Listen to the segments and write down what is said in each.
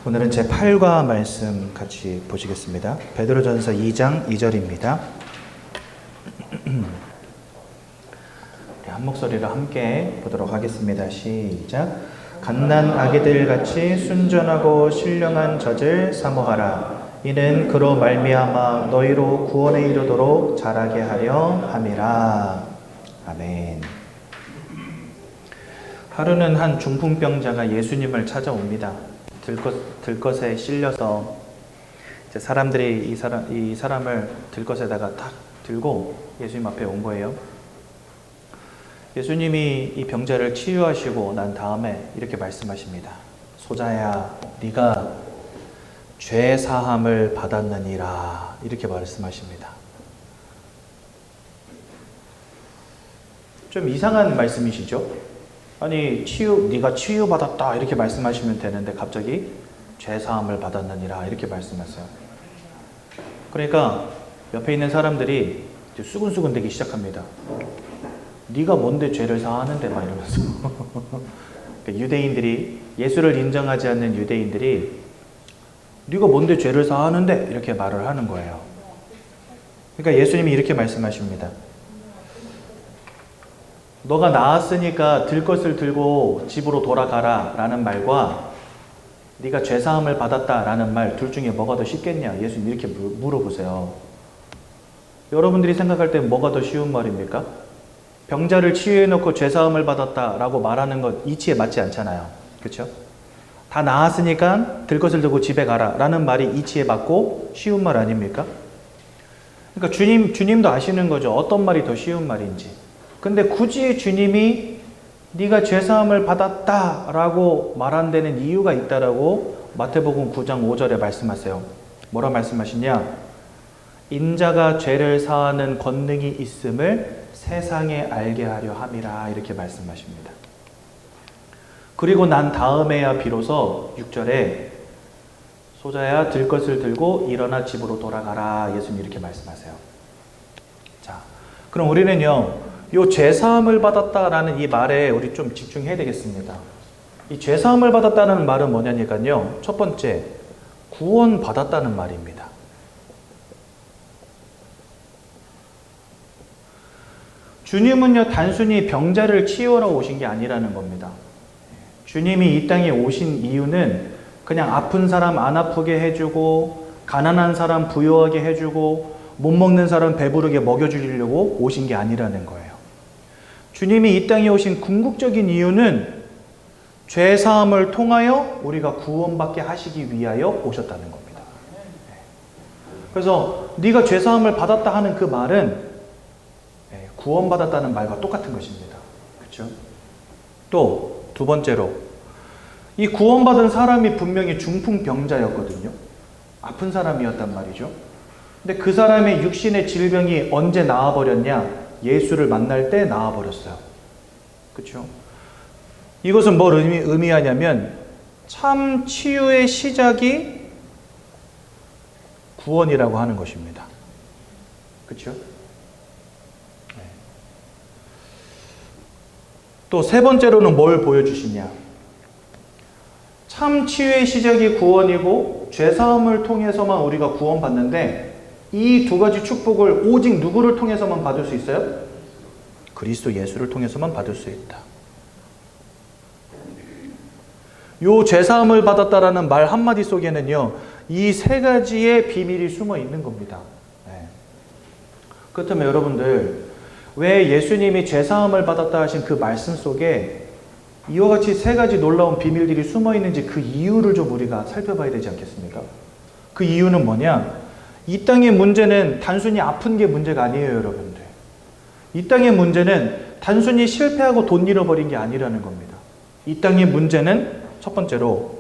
오늘은 제 8과 말씀 같이 보시겠습니다. 베드로전서 2장 2절입니다. 한 목소리로 함께 보도록 하겠습니다. 시작. 갓난 아기들 같이 순전하고 신령한 젖을 사모하라. 이는 그로 말미암아 너희로 구원에 이르도록 자라게 하려 함이라. 아멘. 하루는 한 중풍병자가 예수님을 찾아옵니다. 들것에 실려서 이제 사람들이 이 사람을 들것에다가 탁 들고 예수님 앞에 온 거예요. 예수님이 이 병자를 치유하시고 난 다음에 이렇게 말씀하십니다. 소자야, 네가 죄 사함을 받았느니라. 이렇게 말씀하십니다. 좀 이상한 말씀이시죠? 아니 네가 치유받았다 이렇게 말씀하시면 되는데 갑자기 죄사함을 받았느니라 이렇게 말씀하세요. 그러니까 옆에 있는 사람들이 이제 수근수근 대기 시작합니다. 네가 뭔데 죄를 사하는데 막 이러면서 유대인들이, 예수를 인정하지 않는 유대인들이 네가 뭔데 죄를 사하는데 이렇게 말을 하는 거예요. 그러니까 예수님이 이렇게 말씀하십니다. 너가 나았으니까 들것을 들고 집으로 돌아가라 라는 말과 네가 죄사함을 받았다 라는 말 둘 중에 뭐가 더 쉽겠냐? 예수님 이렇게 물어보세요. 여러분들이 생각할 때 뭐가 더 쉬운 말입니까? 병자를 치유해놓고 죄사함을 받았다 라고 말하는 것 이치에 맞지 않잖아요. 그렇죠? 다 나았으니까 들것을 들고 집에 가라 라는 말이 이치에 맞고 쉬운 말 아닙니까? 그러니까 주님도 아시는 거죠. 어떤 말이 더 쉬운 말인지. 근데 굳이 주님이 네가 죄사함을 받았다 라고 말한 데는 이유가 있다라고 마태복음 9장 5절에 말씀하세요. 뭐라 말씀하시냐? 인자가 죄를 사하는 권능이 있음을 세상에 알게 하려 함이라 이렇게 말씀하십니다. 그리고 난 다음에야 비로소 6절에 소자야 들것을 들고 일어나 집으로 돌아가라 예수님 이렇게 말씀하세요. 자, 그럼 우리는요 이 죄사함을 받았다라는 이 말에 우리 좀 집중해야 되겠습니다. 이 죄사함을 받았다는 말은 뭐냐니까요. 첫 번째, 구원 받았다는 말입니다. 주님은요 단순히 병자를 치유하러 오신 게 아니라는 겁니다. 주님이 이 땅에 오신 이유는 그냥 아픈 사람 안 아프게 해주고 가난한 사람 부유하게 해주고 못 먹는 사람 배부르게 먹여주려고 오신 게 아니라는 거예요. 주님이 이 땅에 오신 궁극적인 이유는 죄사함을 통하여 우리가 구원받게 하시기 위하여 오셨다는 겁니다. 그래서 네가 죄사함을 받았다 하는 그 말은 구원받았다는 말과 똑같은 것입니다. 그렇죠? 또 두 번째로 이 구원받은 사람이 분명히 중풍병자였거든요. 아픈 사람이었단 말이죠. 근데 그 사람의 육신의 질병이 언제 나아버렸냐? 예수를 만날 때 나아버렸어요. 그렇죠? 이것은 뭘 의미하냐면 참 치유의 시작이 구원이라고 하는 것입니다. 그렇죠? 네. 또 세 번째로는 뭘 보여주시냐? 참 치유의 시작이 구원이고 죄사함을 통해서만 우리가 구원받는데 이 두 가지 축복을 오직 누구를 통해서만 받을 수 있어요? 그리스도 예수를 통해서만 받을 수 있다. 요 죄사함을 받았다라는 말 한마디 속에는요, 이 세 가지의 비밀이 숨어 있는 겁니다. 네. 그렇다면 여러분들, 왜 예수님이 죄사함을 받았다 하신 그 말씀 속에 이와 같이 세 가지 놀라운 비밀들이 숨어 있는지 그 이유를 좀 우리가 살펴봐야 되지 않겠습니까? 그 이유는 뭐냐? 이 땅의 문제는 단순히 아픈 게 문제가 아니에요, 여러분들. 이 땅의 문제는 단순히 실패하고 돈 잃어버린 게 아니라는 겁니다. 이 땅의 문제는 첫 번째로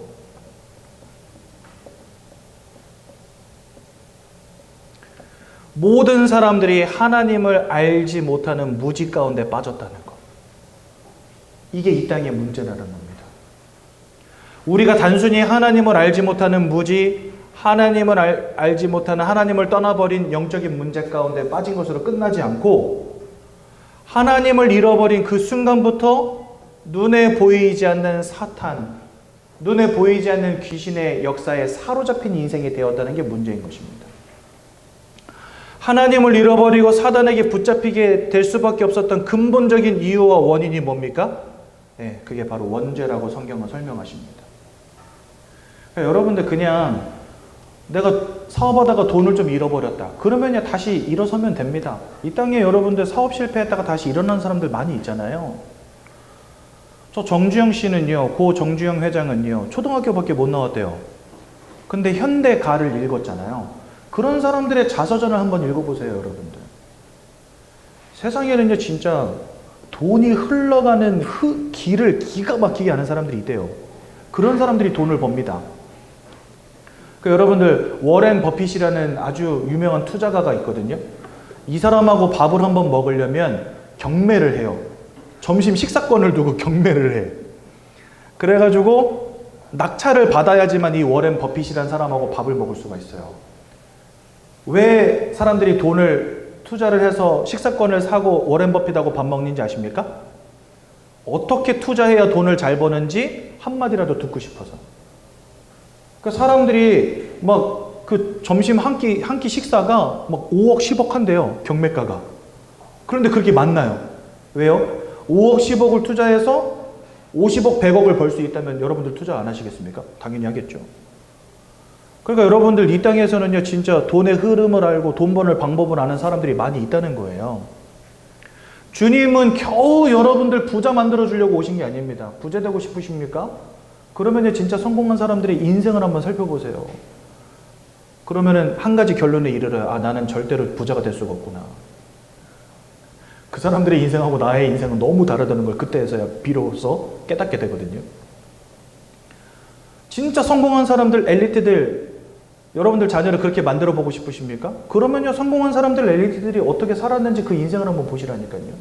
모든 사람들이 하나님을 알지 못하는 무지 가운데 빠졌다는 것. 이게 이 땅의 문제라는 겁니다. 우리가 단순히 하나님을 알지 못하는 무지, 하나님을 알지 못하는 하나님을 떠나버린 영적인 문제 가운데 빠진 것으로 끝나지 않고 하나님을 잃어버린 그 순간부터 눈에 보이지 않는 사탄, 눈에 보이지 않는 귀신의 역사에 사로잡힌 인생이 되었다는 게 문제인 것입니다. 하나님을 잃어버리고 사단에게 붙잡히게 될 수밖에 없었던 근본적인 이유와 원인이 뭡니까? 네, 그게 바로 원죄라고 성경은 설명하십니다. 그러니까 여러분들 그냥 내가 사업하다가 돈을 좀 잃어버렸다. 그러면요 다시 일어서면 됩니다. 이 땅에 여러분들 사업 실패했다가 다시 일어난 사람들 많이 있잖아요. 저 정주영 씨는요, 고 정주영 회장은요, 초등학교밖에 못 나왔대요. 근데 현대가를 읽었잖아요. 그런 사람들의 자서전을 한번 읽어보세요, 여러분들. 세상에는요, 진짜 돈이 흘러가는 길을 기가 막히게 하는 사람들이 있대요. 그런 사람들이 돈을 법니다. 여러분들, 워렌 버핏이라는 아주 유명한 투자가가 있거든요. 이 사람하고 밥을 한번 먹으려면 경매를 해요. 점심 식사권을 두고 경매를 해. 그래가지고 낙찰을 받아야지만 이 워렌 버핏이라는 사람하고 밥을 먹을 수가 있어요. 왜 사람들이 돈을 투자를 해서 식사권을 사고 워렌 버핏하고 밥 먹는지 아십니까? 어떻게 투자해야 돈을 잘 버는지 한마디라도 듣고 싶어서. 그러니까 사람들이 막 그 점심 한 끼 식사가 막 5억, 10억 한대요. 경매가가. 그런데 그렇게 많나요? 왜요? 5억, 10억을 투자해서 50억, 100억을 벌 수 있다면 여러분들 투자 안 하시겠습니까? 당연히 하겠죠. 그러니까 여러분들 이 땅에서는요, 진짜 돈의 흐름을 알고 돈 버는 방법을 아는 사람들이 많이 있다는 거예요. 주님은 겨우 여러분들 부자 만들어 주려고 오신 게 아닙니다. 부자 되고 싶으십니까? 그러면요, 진짜 성공한 사람들의 인생을 한번 살펴보세요. 그러면은 한 가지 결론에 이르러요. 아, 나는 절대로 부자가 될 수가 없구나. 그 사람들의 인생하고 나의 인생은 너무 다르다는 걸 그때에서야 비로소 깨닫게 되거든요. 진짜 성공한 사람들, 엘리트들, 여러분들 자녀를 그렇게 만들어 보고 싶으십니까? 그러면요, 성공한 사람들, 엘리트들이 어떻게 살았는지 그 인생을 한번 보시라니까요.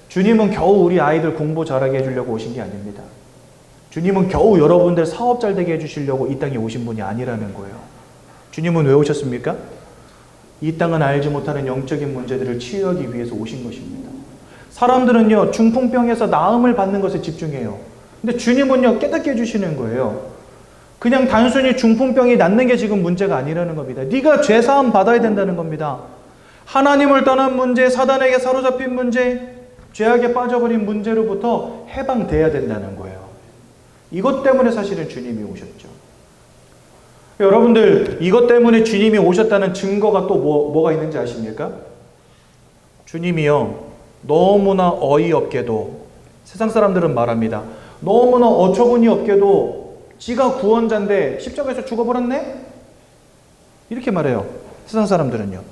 주님은 겨우 우리 아이들 공부 잘하게 해주려고 오신 게 아닙니다. 주님은 겨우 여러분들 사업 잘 되게 해주시려고 이 땅에 오신 분이 아니라는 거예요. 주님은 왜 오셨습니까? 이 땅은 알지 못하는 영적인 문제들을 치유하기 위해서 오신 것입니다. 사람들은요, 중풍병에서 나음을 받는 것에 집중해요. 근데 주님은요, 깨닫게 해주시는 거예요. 그냥 단순히 중풍병이 낫는 게 지금 문제가 아니라는 겁니다. 네가 죄사함 받아야 된다는 겁니다. 하나님을 떠난 문제, 사단에게 사로잡힌 문제, 죄악에 빠져버린 문제로부터 해방돼야 된다는 거예요. 이것 때문에 사실은 주님이 오셨죠. 여러분들, 이것 때문에 주님이 오셨다는 증거가 또 뭐가 있는지 아십니까? 주님이요, 너무나 어이없게도, 세상 사람들은 말합니다. 너무나 어처구니 없게도 지가 구원자인데 십자가에서 죽어버렸네? 이렇게 말해요. 세상 사람들은요.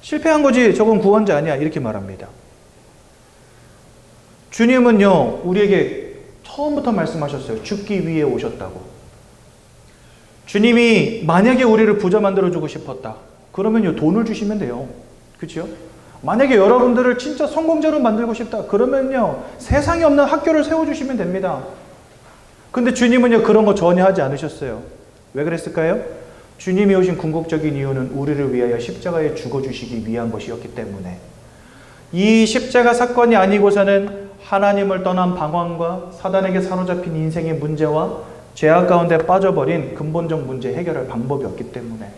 실패한 거지, 저건 구원자 아니야. 이렇게 말합니다. 주님은요, 우리에게 처음부터 말씀하셨어요. 죽기 위해 오셨다고. 주님이 만약에 우리를 부자 만들어주고 싶었다. 그러면요, 돈을 주시면 돼요. 그렇죠? 만약에 여러분들을 진짜 성공자로 만들고 싶다. 그러면요, 세상에 없는 학교를 세워주시면 됩니다. 근데 주님은요, 그런 거 전혀 하지 않으셨어요. 왜 그랬을까요? 주님이 오신 궁극적인 이유는 우리를 위하여 십자가에 죽어주시기 위한 것이었기 때문에, 이 십자가 사건이 아니고서는 하나님을 떠난 방황과 사단에게 사로잡힌 인생의 문제와 죄악 가운데 빠져버린 근본적 문제 해결할 방법이 없기 때문에.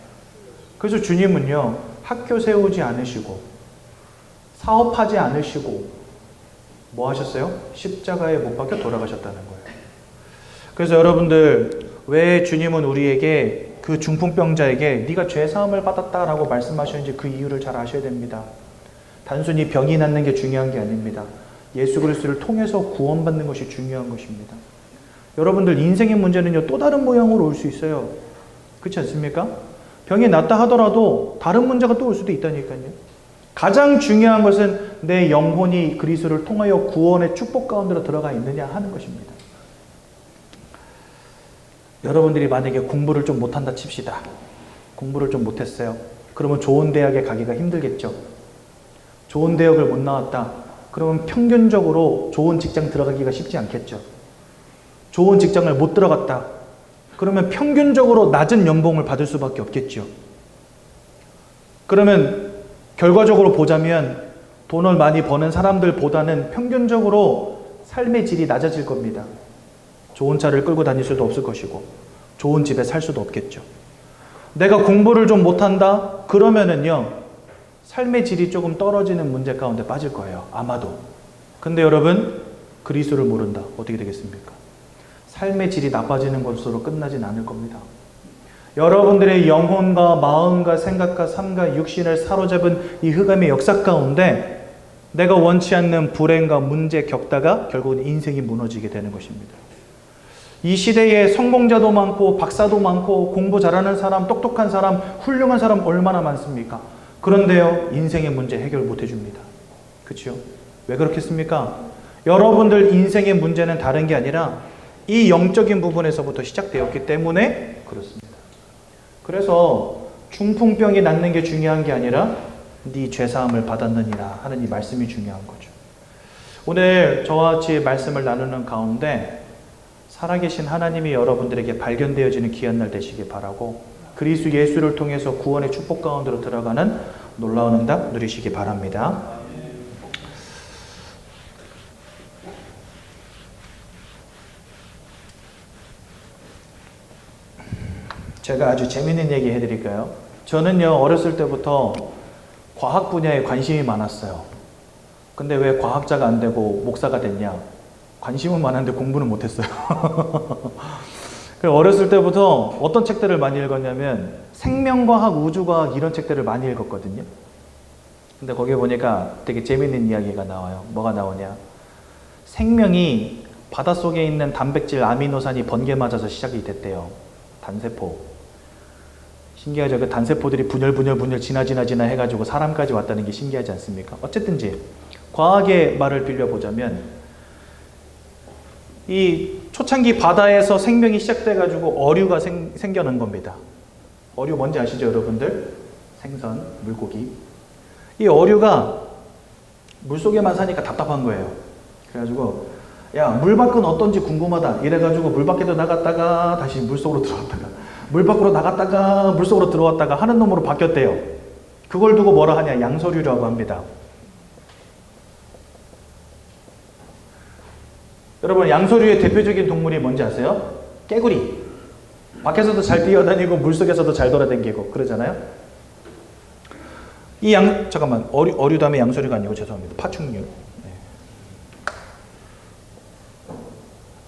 그래서 주님은요, 학교 세우지 않으시고 사업하지 않으시고 뭐 하셨어요? 십자가에 못 박혀 돌아가셨다는 거예요. 그래서 여러분들, 왜 주님은 우리에게, 그 중풍병자에게 네가 죄사함을 받았다라고 말씀하셨는지 그 이유를 잘 아셔야 됩니다. 단순히 병이 낫는 게 중요한 게 아닙니다. 예수 그리스도를 통해서 구원받는 것이 중요한 것입니다. 여러분들, 인생의 문제는요, 또 다른 모양으로 올 수 있어요. 그렇지 않습니까? 병이 낫다 하더라도 다른 문제가 또 올 수도 있다니까요. 가장 중요한 것은 내 영혼이 그리스도를 통하여 구원의 축복 가운데로 들어가 있느냐 하는 것입니다. 여러분들이 만약에 공부를 좀 못한다 칩시다. 공부를 좀 못했어요. 그러면 좋은 대학에 가기가 힘들겠죠. 좋은 대학을 못 나왔다. 그러면 평균적으로 좋은 직장 들어가기가 쉽지 않겠죠. 좋은 직장을 못 들어갔다. 그러면 평균적으로 낮은 연봉을 받을 수밖에 없겠죠. 그러면 결과적으로 보자면 돈을 많이 버는 사람들보다는 평균적으로 삶의 질이 낮아질 겁니다. 좋은 차를 끌고 다닐 수도 없을 것이고 좋은 집에 살 수도 없겠죠. 내가 공부를 좀 못한다? 그러면은요, 삶의 질이 조금 떨어지는 문제 가운데 빠질 거예요. 아마도. 근데 여러분, 그리스도를 모른다. 어떻게 되겠습니까? 삶의 질이 나빠지는 것으로 끝나진 않을 겁니다. 여러분들의 영혼과 마음과 생각과 삶과 육신을 사로잡은 이 흑암의 역사 가운데 내가 원치 않는 불행과 문제 겪다가 결국은 인생이 무너지게 되는 것입니다. 이 시대에 성공자도 많고 박사도 많고 공부 잘하는 사람, 똑똑한 사람, 훌륭한 사람 얼마나 많습니까? 그런데요, 인생의 문제 해결 못 해줍니다. 그렇죠? 왜 그렇겠습니까? 여러분들 인생의 문제는 다른 게 아니라 이 영적인 부분에서부터 시작되었기 때문에 그렇습니다. 그래서 중풍병이 낫는 게 중요한 게 아니라 네 죄사함을 받았느니라 하는 이 말씀이 중요한 거죠. 오늘 저와 같이 말씀을 나누는 가운데 살아계신 하나님이 여러분들에게 발견되어지는 귀한 날 되시길 바라고 그리스도 예수를 통해서 구원의 축복 가운데로 들어가는 놀라운 응답 누리시기 바랍니다. 제가 아주 재밌는 얘기 해드릴까요? 저는요, 어렸을 때부터 과학 분야에 관심이 많았어요. 근데 왜 과학자가 안 되고 목사가 됐냐? 관심은 많았는데 공부는 못했어요. 어렸을 때부터 어떤 책들을 많이 읽었냐면 생명과학, 우주과학 이런 책들을 많이 읽었거든요. 근데 거기에 보니까 되게 재밌는 이야기가 나와요. 뭐가 나오냐? 생명이 바닷속에 있는 단백질 아미노산이 번개 맞아서 시작이 됐대요. 단세포. 신기하죠? 그 단세포들이 분열 지나 해가지고 사람까지 왔다는 게 신기하지 않습니까? 어쨌든지 과학의 말을 빌려보자면 이 초창기 바다에서 생명이 시작돼가지고 어류가 생겨난 겁니다. 어류 뭔지 아시죠, 여러분들? 생선, 물고기. 이 어류가 물속에만 사니까 답답한 거예요. 그래가지고 야, 물 밖은 어떤지 궁금하다. 이래가지고 물 밖에도 나갔다가 다시 물속으로 들어왔다가 물 밖으로 나갔다가 물속으로 들어왔다가 하는 놈으로 바뀌었대요. 그걸 두고 뭐라 하냐? 양서류라고 합니다. 여러분, 양서류의 대표적인 동물이 뭔지 아세요? 깨구리. 밖에서도 잘 뛰어다니고 물속에서도 잘 돌아다니고 그러잖아요. 잠깐만, 어류 다음에 양서류가 아니고 죄송합니다. 파충류. 네.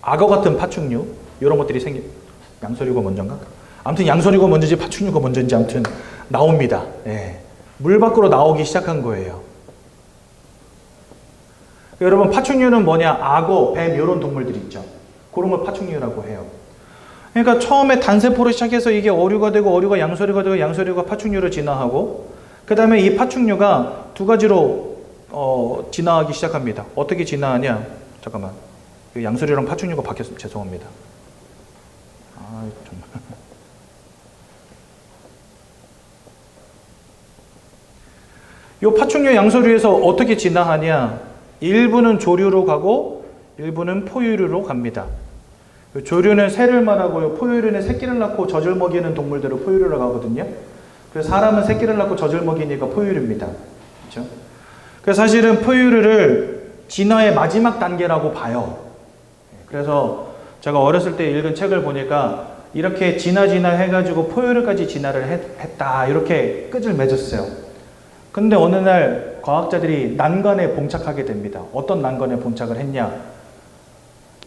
악어 같은 파충류 이런 것들이 양서류가 먼저인가? 아무튼 양서류가 먼저지 파충류가 먼저인지 아무튼 나옵니다. 네. 물 밖으로 나오기 시작한 거예요. 여러분, 파충류는 뭐냐? 악어, 뱀 이런 동물들이 있죠. 그런 걸 파충류라고 해요. 그러니까 처음에 단세포로 시작해서 이게 어류가 되고 어류가 양서류가 되고 양서류가 파충류로 진화하고 그 다음에 이 파충류가 두 가지로 진화하기 시작합니다. 어떻게 진화하냐? 잠깐만. 양서류랑 파충류가 바뀌었으면 죄송합니다. 정말. 이 파충류 양서류에서 어떻게 진화하냐? 일부는 조류로 가고 일부는 포유류로 갑니다. 조류는 새를 말하고요. 포유류는 새끼를 낳고 젖을 먹이는 동물들을 포유류라고 하거든요. 그래서 사람은 새끼를 낳고 젖을 먹이니까 포유류입니다. 그렇죠? 그래서 사실은 포유류를 진화의 마지막 단계라고 봐요. 그래서 제가 어렸을 때 읽은 책을 보니까 이렇게 진화 해가지고 포유류까지 진화를 했다. 이렇게 끝을 맺었어요. 근데 어느 날 과학자들이 난관에 봉착하게 됩니다. 어떤 난관에 봉착을 했냐?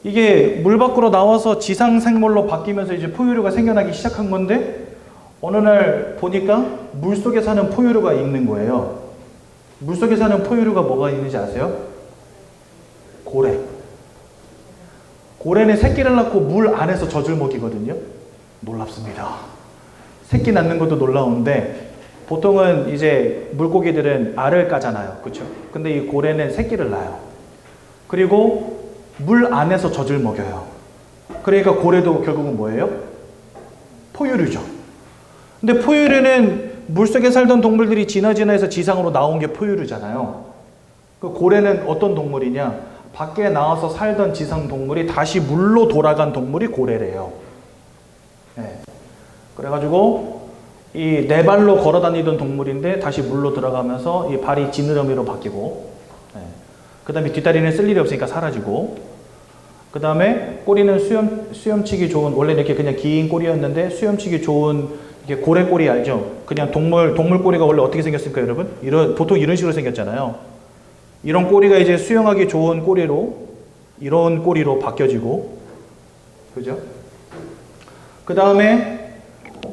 이게 물 밖으로 나와서 지상 생물로 바뀌면서 이제 포유류가 생겨나기 시작한 건데 어느 날 보니까 물속에 사는 포유류가 있는 거예요. 물속에 사는 포유류가 뭐가 있는지 아세요? 고래. 고래는 새끼를 낳고 물 안에서 젖을 먹이거든요. 놀랍습니다. 새끼 낳는 것도 놀라운데 보통은 이제 물고기들은 알을 까잖아요. 그렇죠? 근데 이 고래는 새끼를 낳아요. 그리고 물 안에서 젖을 먹여요. 그러니까 고래도 결국은 뭐예요? 포유류죠. 근데 포유류는 물속에 살던 동물들이 진화해서 지상으로 나온 게 포유류잖아요. 그 고래는 어떤 동물이냐? 밖에 나와서 살던 지상 동물이 다시 물로 돌아간 동물이 고래래요. 네. 그래가지고 이 네 발로 걸어 다니던 동물인데 다시 물로 들어가면서 이 발이 지느러미로 바뀌고 그 다음에 뒷다리는 쓸 일이 없으니까 사라지고 그 다음에 꼬리는 수염치기 좋은, 원래 이렇게 그냥 긴 꼬리였는데 수염치기 좋은 이게 고래 꼬리 알죠? 그냥 동물 꼬리가 원래 어떻게 생겼습니까, 여러분? 보통 이런 식으로 생겼잖아요. 이런 꼬리가 이제 수영하기 좋은 꼬리로, 이런 꼬리로 바뀌어지고, 그죠? 그 다음에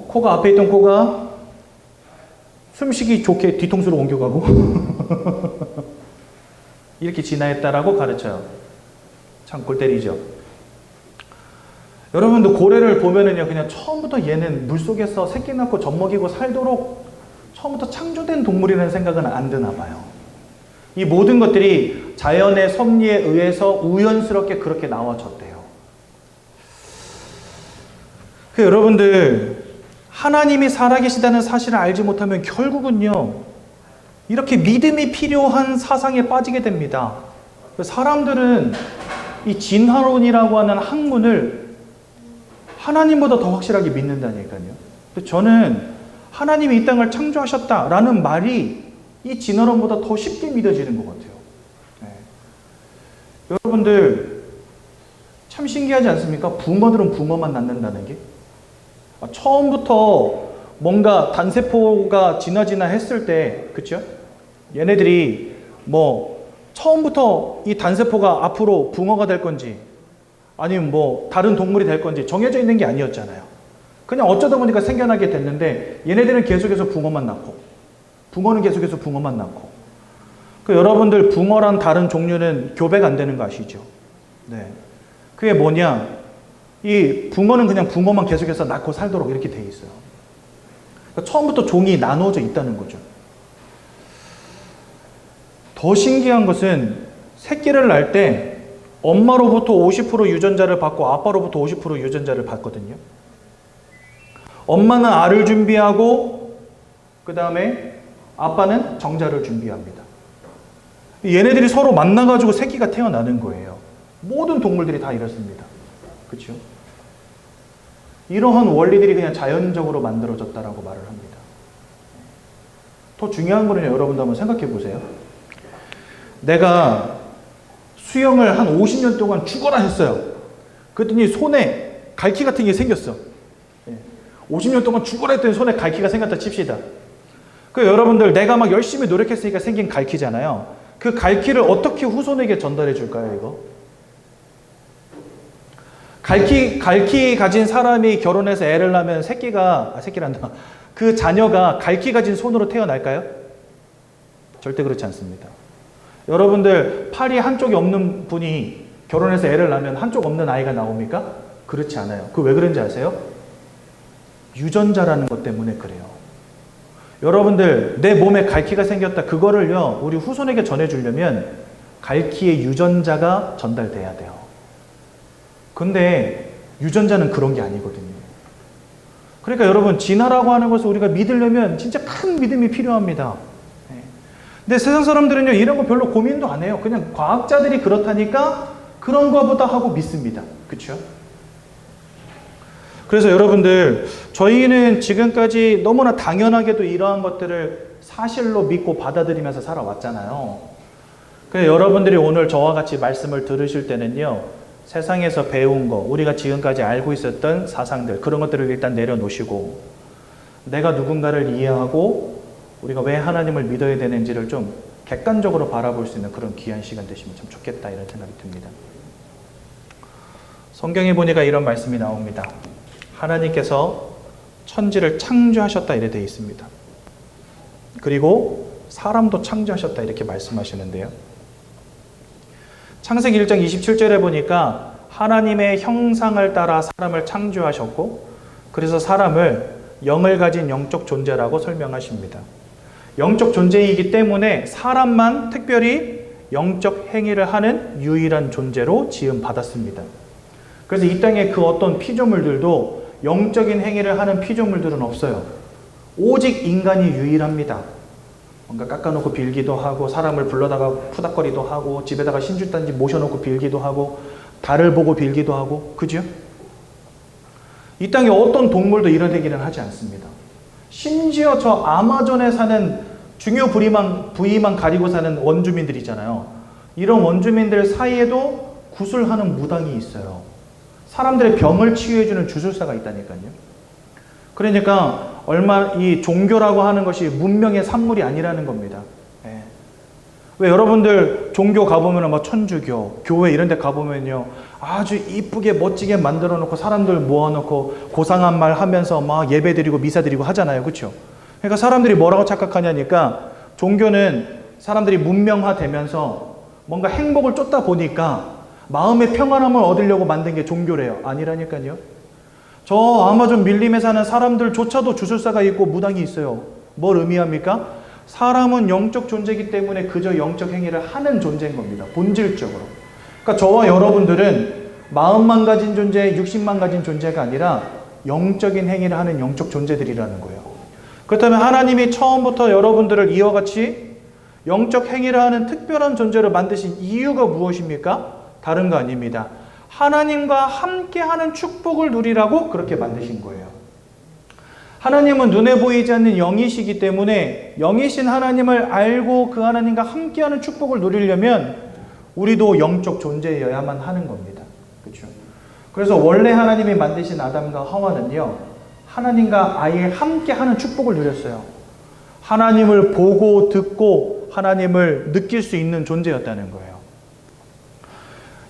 코가, 앞에 있던 코가 숨쉬기 좋게 뒤통수로 옮겨가고 이렇게 진화했다라고 가르쳐요. 참 골 때리죠. 여러분도 고래를 보면은요, 그냥 처음부터 얘는 물속에서 새끼 낳고 젖 먹이고 살도록 처음부터 창조된 동물이라는 생각은 안 드나 봐요. 이 모든 것들이 자연의 섭리에 의해서 우연스럽게 그렇게 나와졌대요. 여러분들, 하나님이 살아계시다는 사실을 알지 못하면 결국은요, 이렇게 믿음이 필요한 사상에 빠지게 됩니다. 사람들은 이 진화론이라고 하는 학문을 하나님보다 더 확실하게 믿는다니까요. 저는 하나님이 이 땅을 창조하셨다라는 말이 이 진화론보다 더 쉽게 믿어지는 것 같아요. 네. 여러분들 참 신기하지 않습니까? 붕어들은 붕어만 낳는다는 게. 처음부터 뭔가 단세포가 진화 했을 때, 그쵸? 얘네들이 뭐 처음부터 이 단세포가 앞으로 붕어가 될 건지 아니면 뭐 다른 동물이 될 건지 정해져 있는 게 아니었잖아요. 그냥 어쩌다 보니까 생겨나게 됐는데 얘네들은 계속해서 붕어만 낳고 붕어는 계속해서 붕어만 낳고. 여러분들 붕어랑 다른 종류는 교배가 안 되는 거 아시죠? 네. 그게 뭐냐? 이 붕어는 그냥 붕어만 계속해서 낳고 살도록 이렇게 돼 있어요. 처음부터 종이 나눠져 있다는 거죠. 더 신기한 것은 새끼를 낳을 때 엄마로부터 50% 유전자를 받고 아빠로부터 50% 유전자를 받거든요. 엄마는 알을 준비하고 그 다음에 아빠는 정자를 준비합니다. 얘네들이 서로 만나가지고 새끼가 태어나는 거예요. 모든 동물들이 다 이렇습니다. 그렇죠? 이러한 원리들이 그냥 자연적으로 만들어졌다라고 말을 합니다. 더 중요한 거는 여러분도 한번 생각해 보세요. 내가 수영을 한 50년 동안 죽어라 했어요. 그랬더니 손에 갈퀴 같은 게 생겼어. 50년 동안 죽어라 했더니 손에 갈퀴가 생겼다 칩시다. 여러분들 내가 막 열심히 노력했으니까 생긴 갈퀴잖아요. 그 갈퀴를 어떻게 후손에게 전달해 줄까요, 이거? 갈퀴 가진 사람이 결혼해서 애를 낳으면 새끼란다. 그 자녀가 갈퀴 가진 손으로 태어날까요? 절대 그렇지 않습니다. 여러분들 팔이 한쪽이 없는 분이 결혼해서 애를 낳으면 한쪽 없는 아이가 나옵니까? 그렇지 않아요. 왜 그런지 아세요? 유전자라는 것 때문에 그래요. 여러분들 내 몸에 갈퀴가 생겼다. 그거를요, 우리 후손에게 전해주려면 갈퀴의 유전자가 전달돼야 돼요. 근데 유전자는 그런 게 아니거든요. 그러니까 여러분, 진화라고 하는 것을 우리가 믿으려면 진짜 큰 믿음이 필요합니다. 근데 세상 사람들은요, 이런 거 별로 고민도 안 해요. 그냥 과학자들이 그렇다니까 그런가 보다 하고 믿습니다. 그렇죠? 그래서 여러분들, 저희는 지금까지 너무나 당연하게도 이러한 것들을 사실로 믿고 받아들이면서 살아왔잖아요. 그래서 여러분들이 오늘 저와 같이 말씀을 들으실 때는요, 세상에서 배운 거, 우리가 지금까지 알고 있었던 사상들, 그런 것들을 일단 내려놓으시고 내가 누군가를 이해하고 우리가 왜 하나님을 믿어야 되는지를 좀 객관적으로 바라볼 수 있는 그런 귀한 시간 되시면 참 좋겠다, 이런 생각이 듭니다. 성경에 보니까 이런 말씀이 나옵니다. 하나님께서 천지를 창조하셨다 이렇게 되어 있습니다. 그리고 사람도 창조하셨다 이렇게 말씀하시는데요. 창세기 1장 27절에 보니까 하나님의 형상을 따라 사람을 창조하셨고, 그래서 사람을 영을 가진 영적 존재라고 설명하십니다. 영적 존재이기 때문에 사람만 특별히 영적 행위를 하는 유일한 존재로 지음받았습니다. 그래서 이 땅에 그 어떤 피조물들도 영적인 행위를 하는 피조물들은 없어요. 오직 인간이 유일합니다. 뭔가 깎아놓고 빌기도 하고, 사람을 불러다가 푸닥거리도 하고, 집에다가 신주단지 모셔놓고 빌기도 하고, 달을 보고 빌기도 하고, 그죠? 이 땅에 어떤 동물도 이런 행위를 하지 않습니다. 심지어 저 아마존에 사는 중요 부위만 가리고 사는 원주민들 있잖아요. 이런 원주민들 사이에도 구술하는 무당이 있어요. 사람들의 병을 치유해주는 주술사가 있다니까요. 그러니까 이 종교라고 하는 것이 문명의 산물이 아니라는 겁니다. 예. 왜 여러분들 종교 가보면 뭐 천주교, 교회 이런 데 가보면요. 아주 이쁘게 멋지게 만들어 놓고 사람들 모아놓고 고상한 말 하면서 막 예배 드리고 미사 드리고 하잖아요. 그렇죠? 그러니까 사람들이 뭐라고 착각하냐니까 종교는 사람들이 문명화되면서 뭔가 행복을 쫓다 보니까 마음의 평안함을 얻으려고 만든 게 종교래요. 아니라니까요. 저 아마존 밀림에 사는 사람들조차도 주술사가 있고 무당이 있어요. 뭘 의미합니까? 사람은 영적 존재이기 때문에 그저 영적 행위를 하는 존재인 겁니다. 본질적으로. 그러니까 저와 여러분들은 마음만 가진 존재, 육신만 가진 존재가 아니라 영적인 행위를 하는 영적 존재들이라는 거예요. 그렇다면 하나님이 처음부터 여러분들을 이와 같이 영적 행위를 하는 특별한 존재로 만드신 이유가 무엇입니까? 다른 거 아닙니다. 하나님과 함께하는 축복을 누리라고 그렇게 만드신 거예요. 하나님은 눈에 보이지 않는 영이시기 때문에 영이신 하나님을 알고 그 하나님과 함께하는 축복을 누리려면 우리도 영적 존재여야만 하는 겁니다. 그렇죠? 그래서 원래 하나님이 만드신 아담과 하와는요, 하나님과 아예 함께하는 축복을 누렸어요. 하나님을 보고 듣고 하나님을 느낄 수 있는 존재였다는 거예요.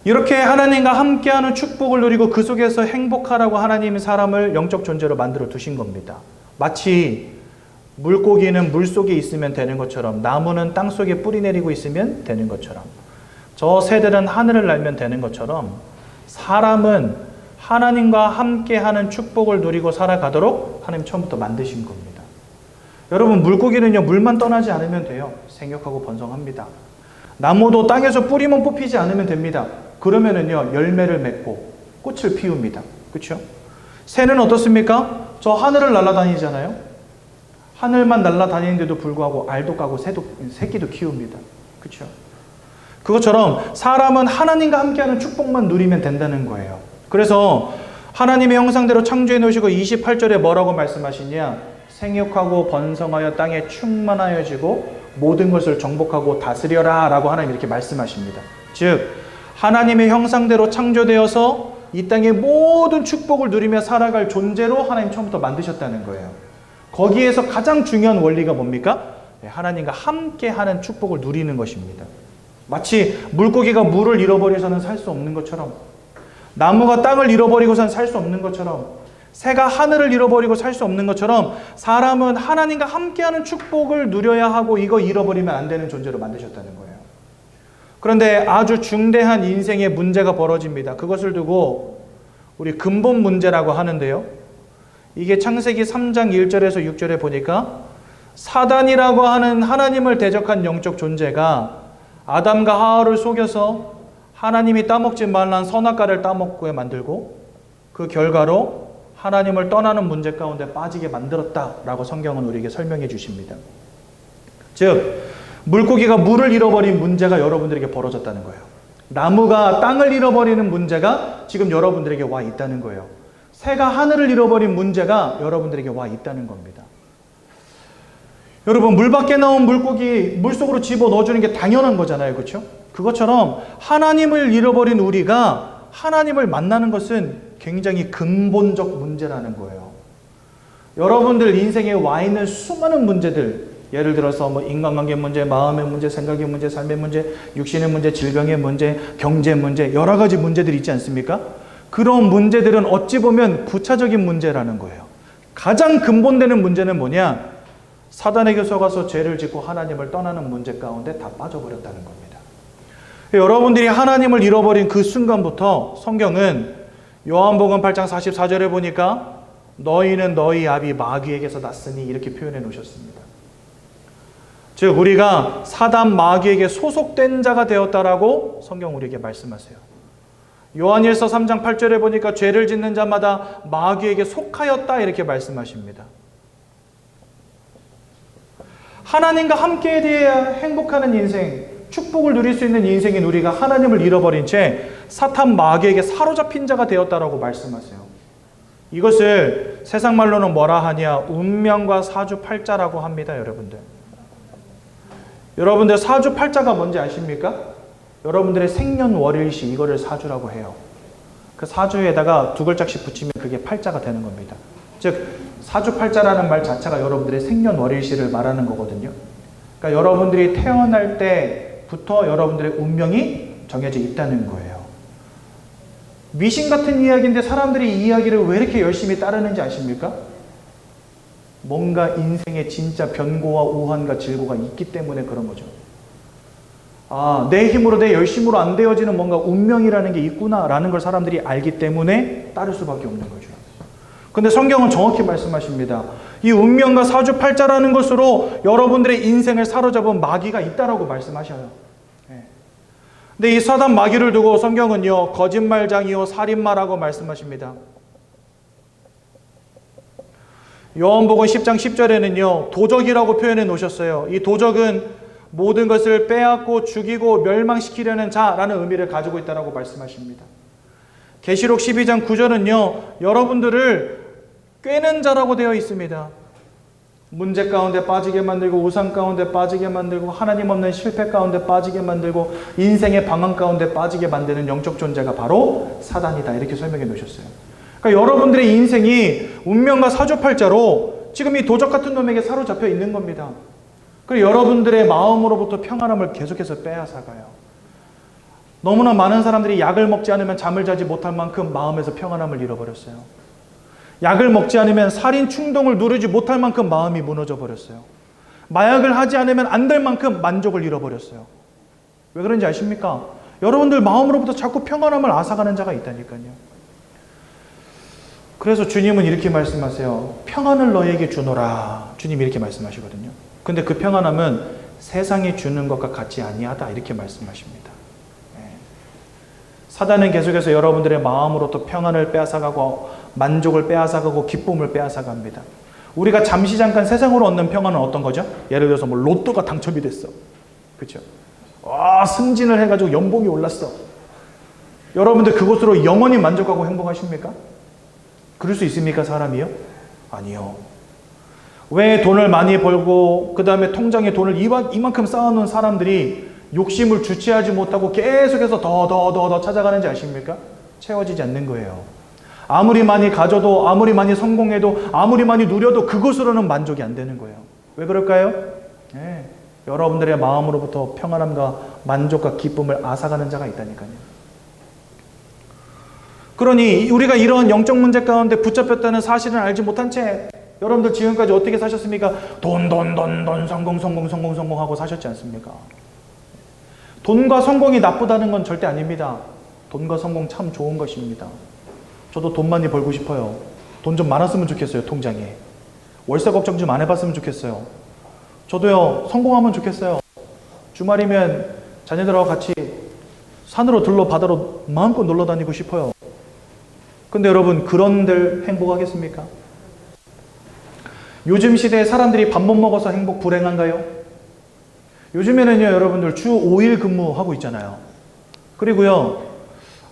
이렇게 하나님과 함께하는 축복을 누리고 그 속에서 행복하라고 하나님이 사람을 영적 존재로 만들어 두신 겁니다. 마치 물고기는 물속에 있으면 되는 것처럼, 나무는 땅속에 뿌리 내리고 있으면 되는 것처럼, 저 새들은 하늘을 날면 되는 것처럼 사람은 하나님과 함께하는 축복을 누리고 살아가도록 하나님 처음부터 만드신 겁니다. 여러분, 물고기는요, 물만 떠나지 않으면 돼요. 생육하고 번성합니다. 나무도 땅에서 뿌리만 뽑히지 않으면 됩니다. 그러면은요, 열매를 맺고 꽃을 피웁니다. 그렇죠? 새는 어떻습니까? 저 하늘을 날아다니잖아요. 하늘만 날아다니는데도 불구하고 알도 까고 새끼도 키웁니다. 그렇죠? 그것처럼 사람은 하나님과 함께하는 축복만 누리면 된다는 거예요. 그래서 하나님의 형상대로 창조해 놓으시고 28절에 뭐라고 말씀하시냐? 생육하고 번성하여 땅에 충만하여지고 모든 것을 정복하고 다스려라 라고 하나님 이렇게 말씀하십니다. 즉 하나님의 형상대로 창조되어서 이 땅의 모든 축복을 누리며 살아갈 존재로 하나님 처음부터 만드셨다는 거예요. 거기에서 가장 중요한 원리가 뭡니까? 하나님과 함께하는 축복을 누리는 것입니다. 마치 물고기가 물을 잃어버려서는 살 수 없는 것처럼, 나무가 땅을 잃어버리고서는 살 수 없는 것처럼, 새가 하늘을 잃어버리고 살 수 없는 것처럼 사람은 하나님과 함께하는 축복을 누려야 하고 이거 잃어버리면 안 되는 존재로 만드셨다는 거예요. 그런데 아주 중대한 인생의 문제가 벌어집니다. 그것을 두고 우리 근본 문제라고 하는데요. 이게 창세기 3장 1절에서 6절에 보니까 사단이라고 하는 하나님을 대적한 영적 존재가 아담과 하와를 속여서 하나님이 따먹지 말란 선악과를 따먹게 만들고 그 결과로 하나님을 떠나는 문제 가운데 빠지게 만들었다라고 성경은 우리에게 설명해 주십니다. 즉 물고기가 물을 잃어버린 문제가 여러분들에게 벌어졌다는 거예요. 나무가 땅을 잃어버리는 문제가 지금 여러분들에게 와 있다는 거예요. 새가 하늘을 잃어버린 문제가 여러분들에게 와 있다는 겁니다. 여러분, 물 밖에 나온 물고기 물속으로 집어 넣어주는 게 당연한 거잖아요. 그렇죠? 그것처럼 하나님을 잃어버린 우리가 하나님을 만나는 것은 굉장히 근본적 문제라는 거예요. 여러분들 인생에 와 있는 수많은 문제들, 예를 들어서 뭐 인간관계 문제, 마음의 문제, 생각의 문제, 삶의 문제, 육신의 문제, 질병의 문제, 경제 문제, 여러 가지 문제들이 있지 않습니까? 그런 문제들은 어찌 보면 부차적인 문제라는 거예요. 가장 근본되는 문제는 뭐냐? 사단에게 속아서 죄를 짓고 하나님을 떠나는 문제 가운데 다 빠져버렸다는 겁니다. 여러분들이 하나님을 잃어버린 그 순간부터 성경은 요한복음 8장 44절에 보니까 너희는 너희 아비 마귀에게서 났으니 이렇게 표현해 놓으셨습니다. 즉 우리가 사단 마귀에게 소속된 자가 되었다라고 성경 우리에게 말씀하세요. 요한일서 3장 8절에 보니까 죄를 짓는 자마다 마귀에게 속하였다 이렇게 말씀하십니다. 하나님과 함께 대해야 행복하는 인생, 축복을 누릴 수 있는 인생인 우리가 하나님을 잃어버린 채 사탄 마귀에게 사로잡힌 자가 되었다라고 말씀하세요. 이것을 세상 말로는 뭐라 하냐? 운명과 사주팔자라고 합니다, 여러분들. 여러분들 사주팔자가 뭔지 아십니까? 여러분들의 생년월일시 이거를 사주라고 해요. 그 사주에다가 두 글자씩 붙이면 그게 팔자가 되는 겁니다. 즉 사주팔자라는 말 자체가 여러분들의 생년월일시를 말하는 거거든요. 그러니까 여러분들이 태어날 때부터 여러분들의 운명이 정해져 있다는 거예요. 미신 같은 이야기인데 사람들이 이 이야기를 왜 이렇게 열심히 따르는지 아십니까? 뭔가 인생에 진짜 변고와 우환과 질고가 있기 때문에 그런 거죠. 아, 내 힘으로 내 열심으로 안 되어지는 뭔가 운명이라는 게 있구나라는 걸 사람들이 알기 때문에 따를 수밖에 없는 거죠. 근데 성경은 정확히 말씀하십니다. 이 운명과 사주팔자라는 것으로 여러분들의 인생을 사로잡은 마귀가 있다라고 말씀하셔요. 근데 이 사단 마귀를 두고 성경은요, 거짓말장이요 살인마라고 말씀하십니다. 요한복음 10장 10절에는요 도적이라고 표현해 놓으셨어요. 이 도적은 모든 것을 빼앗고 죽이고 멸망시키려는 자라는 의미를 가지고 있다고 말씀하십니다. 계시록 12장 9절은요 여러분들을 꿰는 자라고 되어 있습니다. 문제 가운데 빠지게 만들고 우상 가운데 빠지게 만들고 하나님 없는 실패 가운데 빠지게 만들고 인생의 방황 가운데 빠지게 만드는 영적 존재가 바로 사단이다, 이렇게 설명해 놓으셨어요. 그러니까 여러분들의 인생이 운명과 사주팔자로 지금 이 도적 같은 놈에게 사로잡혀 있는 겁니다. 그리고 여러분들의 마음으로부터 평안함을 계속해서 빼앗아가요. 너무나 많은 사람들이 약을 먹지 않으면 잠을 자지 못할 만큼 마음에서 평안함을 잃어버렸어요. 약을 먹지 않으면 살인 충동을 누르지 못할 만큼 마음이 무너져 버렸어요. 마약을 하지 않으면 안 될 만큼 만족을 잃어버렸어요. 왜 그런지 아십니까? 여러분들 마음으로부터 자꾸 평안함을 앗아가는 자가 있다니까요. 그래서 주님은 이렇게 말씀하세요. 평안을 너에게 주노라. 주님이 이렇게 말씀하시거든요. 근데 그 평안함은 세상이 주는 것과 같지 아니하다, 이렇게 말씀하십니다. 사단은 계속해서 여러분들의 마음으로부터 평안을 빼앗아가고 만족을 빼앗아가고 기쁨을 빼앗아갑니다. 우리가 잠시 잠깐 세상으로 얻는 평안은 어떤 거죠? 예를 들어서 뭐 로또가 당첨이 됐어. 그렇죠? 승진을 해가지고 연봉이 올랐어. 여러분들 그것으로 영원히 만족하고 행복하십니까? 그럴 수 있습니까, 사람이요? 아니요. 왜 돈을 많이 벌고 그 다음에 통장에 돈을 이만큼 쌓아놓은 사람들이 욕심을 주체하지 못하고 계속해서 더 찾아가는지 아십니까? 채워지지 않는 거예요. 아무리 많이 가져도, 아무리 많이 성공해도, 아무리 많이 누려도 그것으로는 만족이 안 되는 거예요. 왜 그럴까요? 여러분들의 마음으로부터 평안함과 만족과 기쁨을 앗아가는 자가 있다니까요. 그러니 우리가 이런 영적 문제 가운데 붙잡혔다는 사실을 알지 못한 채 여러분들 지금까지 어떻게 사셨습니까? 돈 성공 하고 사셨지 않습니까? 돈과 성공이 나쁘다는 건 절대 아닙니다. 돈과 성공 참 좋은 것입니다. 저도 돈 많이 벌고 싶어요. 돈 좀 많았으면 좋겠어요, 통장에. 월세 걱정 좀 안 해봤으면 좋겠어요. 저도요, 성공하면 좋겠어요. 주말이면 자녀들하고 같이 산으로 들러 바다로 마음껏 놀러 다니고 싶어요. 근데 여러분, 그런들 행복하겠습니까? 요즘 시대에 사람들이 밥 못 먹어서 행복 불행한가요? 요즘에는요, 여러분들 주 5일 근무하고 있잖아요. 그리고요,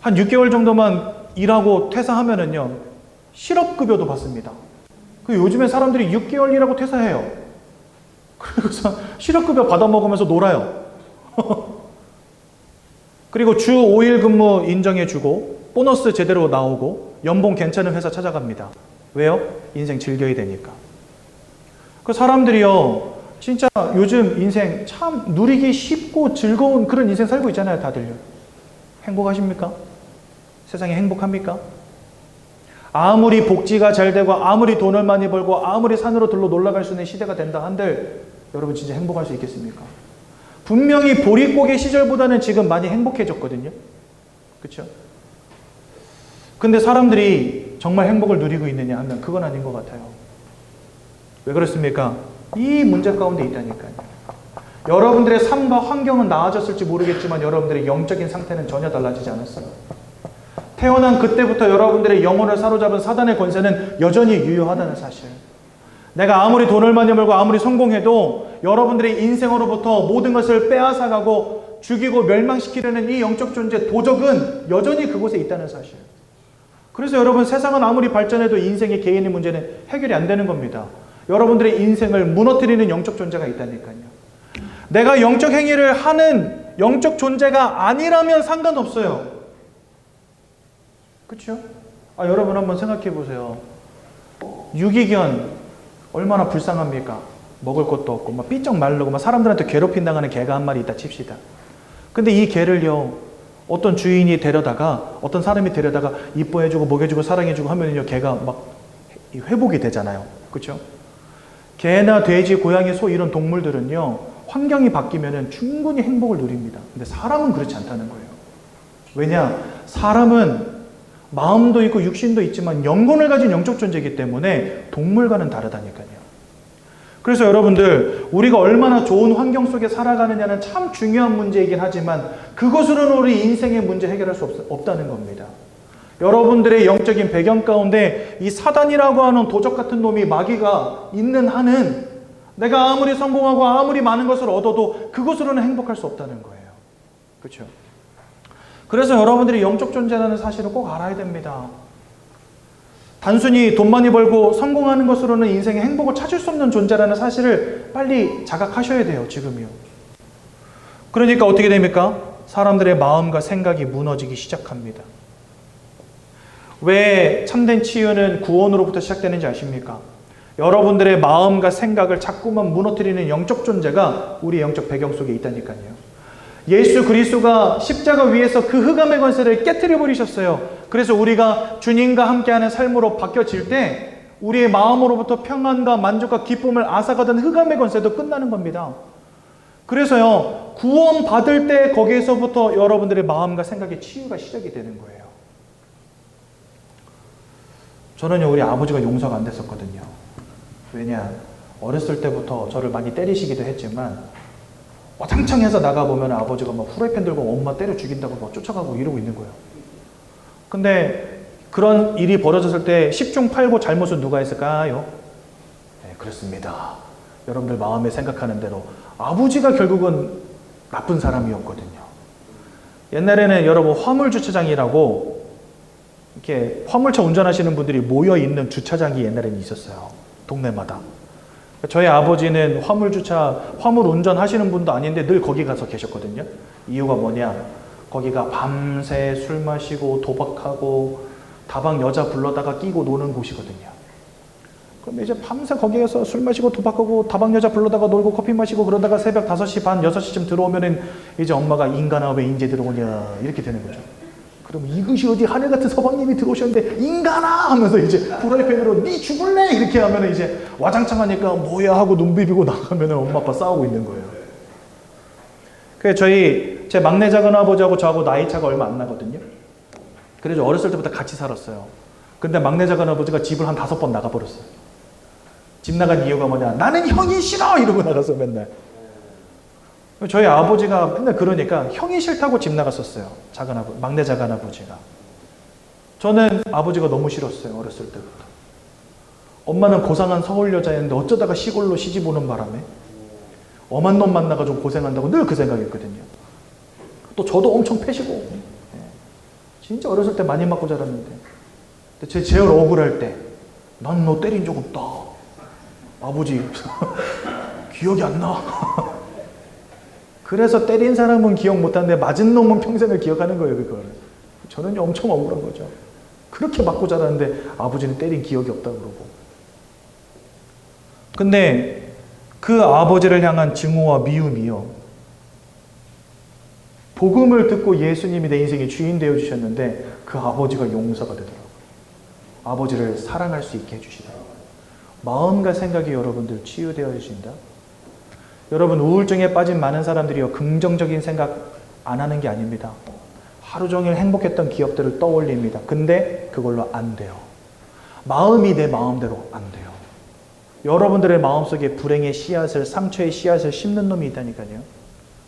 한 6개월 정도만 일하고 퇴사하면은요, 실업급여도 받습니다. 그 요즘에 사람들이 6개월 일하고 퇴사해요. 그리고서 실업급여 받아먹으면서 놀아요. 그리고 주 5일 근무 인정해주고, 보너스 제대로 나오고, 연봉 괜찮은 회사 찾아갑니다. 왜요? 인생 즐겨야 되니까. 그 사람들이요, 진짜 요즘 인생 참 누리기 쉽고 즐거운 그런 인생 살고 있잖아요, 다들요. 행복하십니까? 세상에 행복합니까? 아무리 복지가 잘 되고 아무리 돈을 많이 벌고 아무리 산으로 들러 놀러갈 수 있는 시대가 된다 한들 여러분 진짜 행복할 수 있겠습니까? 분명히 보릿고개 시절보다는 지금 많이 행복해졌거든요. 그렇죠? 근데 사람들이 정말 행복을 누리고 있느냐 하면 그건 아닌 것 같아요. 왜 그렇습니까? 이 문제 가운데 있다니까요. 여러분들의 삶과 환경은 나아졌을지 모르겠지만 여러분들의 영적인 상태는 전혀 달라지지 않았어요. 태어난 그때부터 여러분들의 영혼을 사로잡은 사단의 권세는 여전히 유효하다는 사실. 내가 아무리 돈을 많이 벌고 아무리 성공해도 여러분들의 인생으로부터 모든 것을 빼앗아가고 죽이고 멸망시키려는 이 영적 존재 도적은 여전히 그곳에 있다는 사실. 그래서 여러분, 세상은 아무리 발전해도 인생의 개인의 문제는 해결이 안 되는 겁니다. 여러분들의 인생을 무너뜨리는 영적 존재가 있다니까요. 내가 영적 행위를 하는 영적 존재가 아니라면 상관없어요. 그렇죠? 여러분 한번 생각해 보세요. 유기견 얼마나 불쌍합니까? 먹을 것도 없고 막 삐쩍 마르고 막 사람들한테 괴롭힌 당하는 개가 한 마리 있다 칩시다. 근데 이 개를요, 어떤 주인이 데려다가, 어떤 사람이 데려다가 이뻐해주고 먹여주고 사랑해주고 하면요, 개가 막 회복이 되잖아요. 그렇죠? 개나 돼지, 고양이, 소 이런 동물들은요, 환경이 바뀌면은 충분히 행복을 누립니다. 근데 사람은 그렇지 않다는 거예요. 왜냐? 사람은 마음도 있고 육신도 있지만 영혼을 가진 영적 존재이기 때문에 동물과는 다르다니까요. 그래서 여러분들, 우리가 얼마나 좋은 환경 속에 살아가느냐는 참 중요한 문제이긴 하지만 그것으로는 우리 인생의 문제 해결할 수 없다는 겁니다. 여러분들의 영적인 배경 가운데 이 사단이라고 하는 도적 같은 놈이, 마귀가 있는 한은 내가 아무리 성공하고 아무리 많은 것을 얻어도 그것으로는 행복할 수 없다는 거예요. 그렇죠? 그래서 여러분들이 영적 존재라는 사실을 꼭 알아야 됩니다. 단순히 돈 많이 벌고 성공하는 것으로는 인생의 행복을 찾을 수 없는 존재라는 사실을 빨리 자각하셔야 돼요. 지금이요. 그러니까 어떻게 됩니까? 사람들의 마음과 생각이 무너지기 시작합니다. 왜 참된 치유는 구원으로부터 시작되는지 아십니까? 여러분들의 마음과 생각을 자꾸만 무너뜨리는 영적 존재가 우리 영적 배경 속에 있다니까요. 예수 그리스도가 십자가 위에서 그 흑암의 권세를 깨트려 버리셨어요. 그래서 우리가 주님과 함께하는 삶으로 바뀌어질 때 우리의 마음으로부터 평안과 만족과 기쁨을 앗아가던 흑암의 권세도 끝나는 겁니다. 그래서요, 구원 받을 때 거기에서부터 여러분들의 마음과 생각의 치유가 시작이 되는 거예요. 저는요, 우리 아버지가 용서가 안 됐었거든요. 왜냐? 어렸을 때부터 저를 많이 때리시기도 했지만 와장창 해서 나가보면 아버지가 막 후라이팬 들고 엄마 때려 죽인다고 막 쫓아가고 이러고 있는 거예요. 근데 그런 일이 벌어졌을 때 10중 8구 잘못은 누가 했을까요? 네, 그렇습니다. 여러분들 마음에 생각하는 대로 아버지가 결국은 나쁜 사람이었거든요. 옛날에는 여러분 화물주차장이라고 이렇게 화물차 운전하시는 분들이 모여있는 주차장이 옛날에는 있었어요. 동네마다. 저희 아버지는 화물 운전하시는 분도 아닌데 늘 거기 가서 계셨거든요. 이유가 뭐냐? 거기가 밤새 술 마시고 도박하고 다방 여자 불러다가 끼고 노는 곳이거든요. 그럼 이제 밤새 거기에서 술 마시고 도박하고 다방 여자 불러다가 놀고 커피 마시고 그러다가 새벽 5시 반, 6시쯤 들어오면은 이제 엄마가 인간아 왜 인제 들어오냐 이렇게 되는 거죠. 그럼 이것이 어디 하늘 같은 서방님이 들어오셨는데 인간아 하면서 이제 후라이팬으로 니 죽을래 이렇게 하면 이제 와장창 하니까 뭐야 하고 눈 비비고 나가면 엄마 아빠 싸우고 있는 거예요. 그래서 제 막내 작은 아버지하고 저하고 나이 차가 얼마 안 나거든요. 그래서 어렸을 때부터 같이 살았어요. 근데 막내 작은 아버지가 집을 한 5번 나가버렸어요. 집 나간 이유가 뭐냐? 나는 형이 싫어 이러고 나가서 맨날. 저희 아버지가 맨날 그러니까 형이 싫다고 집 나갔었어요. 막내 작은 아버지가. 저는 아버지가 너무 싫었어요. 어렸을 때부터. 엄마는 고상한 서울 여자였는데 어쩌다가 시골로 시집 오는 바람에 엄한 놈 만나가지고 고생한다고 늘 그 생각했거든요. 또 저도 엄청 패시고 진짜 어렸을 때 많이 맞고 자랐는데 제일 억울할 때 난 너 때린 적 없다. 아버지 기억이 안 나. 그래서 때린 사람은 기억 못하는데 맞은 놈은 평생을 기억하는 거예요. 그걸. 저는 엄청 억울한 거죠. 그렇게 맞고 자랐는데 아버지는 때린 기억이 없다고 그러고. 근데 그 아버지를 향한 증오와 미움이요. 복음을 듣고 예수님이 내 인생의 주인 되어주셨는데 그 아버지가 용서가 되더라고요. 아버지를 사랑할 수 있게 해주시더라고요. 마음과 생각이 여러분들 치유되어진다. 여러분 우울증에 빠진 많은 사람들이요 긍정적인 생각 안 하는 게 아닙니다. 하루 종일 행복했던 기억들을 떠올립니다. 근데 그걸로 안 돼요. 마음이 내 마음대로 안 돼요. 여러분들의 마음속에 불행의 씨앗을, 상처의 씨앗을 심는 놈이 있다니까요.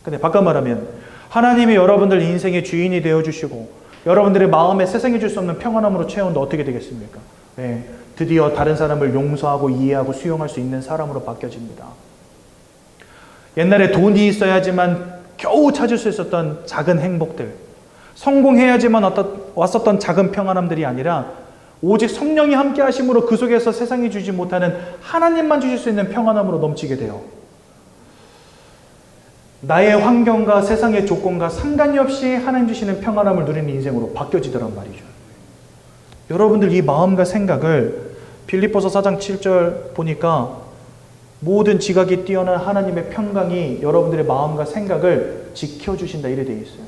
근데 바꿔 말하면 하나님이 여러분들 인생의 주인이 되어주시고 여러분들의 마음에 세상에 줄 수 없는 평안함으로 채운다. 어떻게 되겠습니까? 네, 드디어 다른 사람을 용서하고 이해하고 수용할 수 있는 사람으로 바뀌어집니다. 옛날에 돈이 있어야지만 겨우 찾을 수 있었던 작은 행복들, 성공해야지만 왔었던 작은 평안함들이 아니라 오직 성령이 함께 하심으로 그 속에서 세상이 주지 못하는 하나님만 주실 수 있는 평안함으로 넘치게 돼요. 나의 환경과 세상의 조건과 상관이 없이 하나님 주시는 평안함을 누리는 인생으로 바뀌어지더란 말이죠. 여러분들 이 마음과 생각을 빌립보서 4장 7절 보니까 모든 지각이 뛰어난 하나님의 평강이 여러분들의 마음과 생각을 지켜주신다 이래 되어 있어요.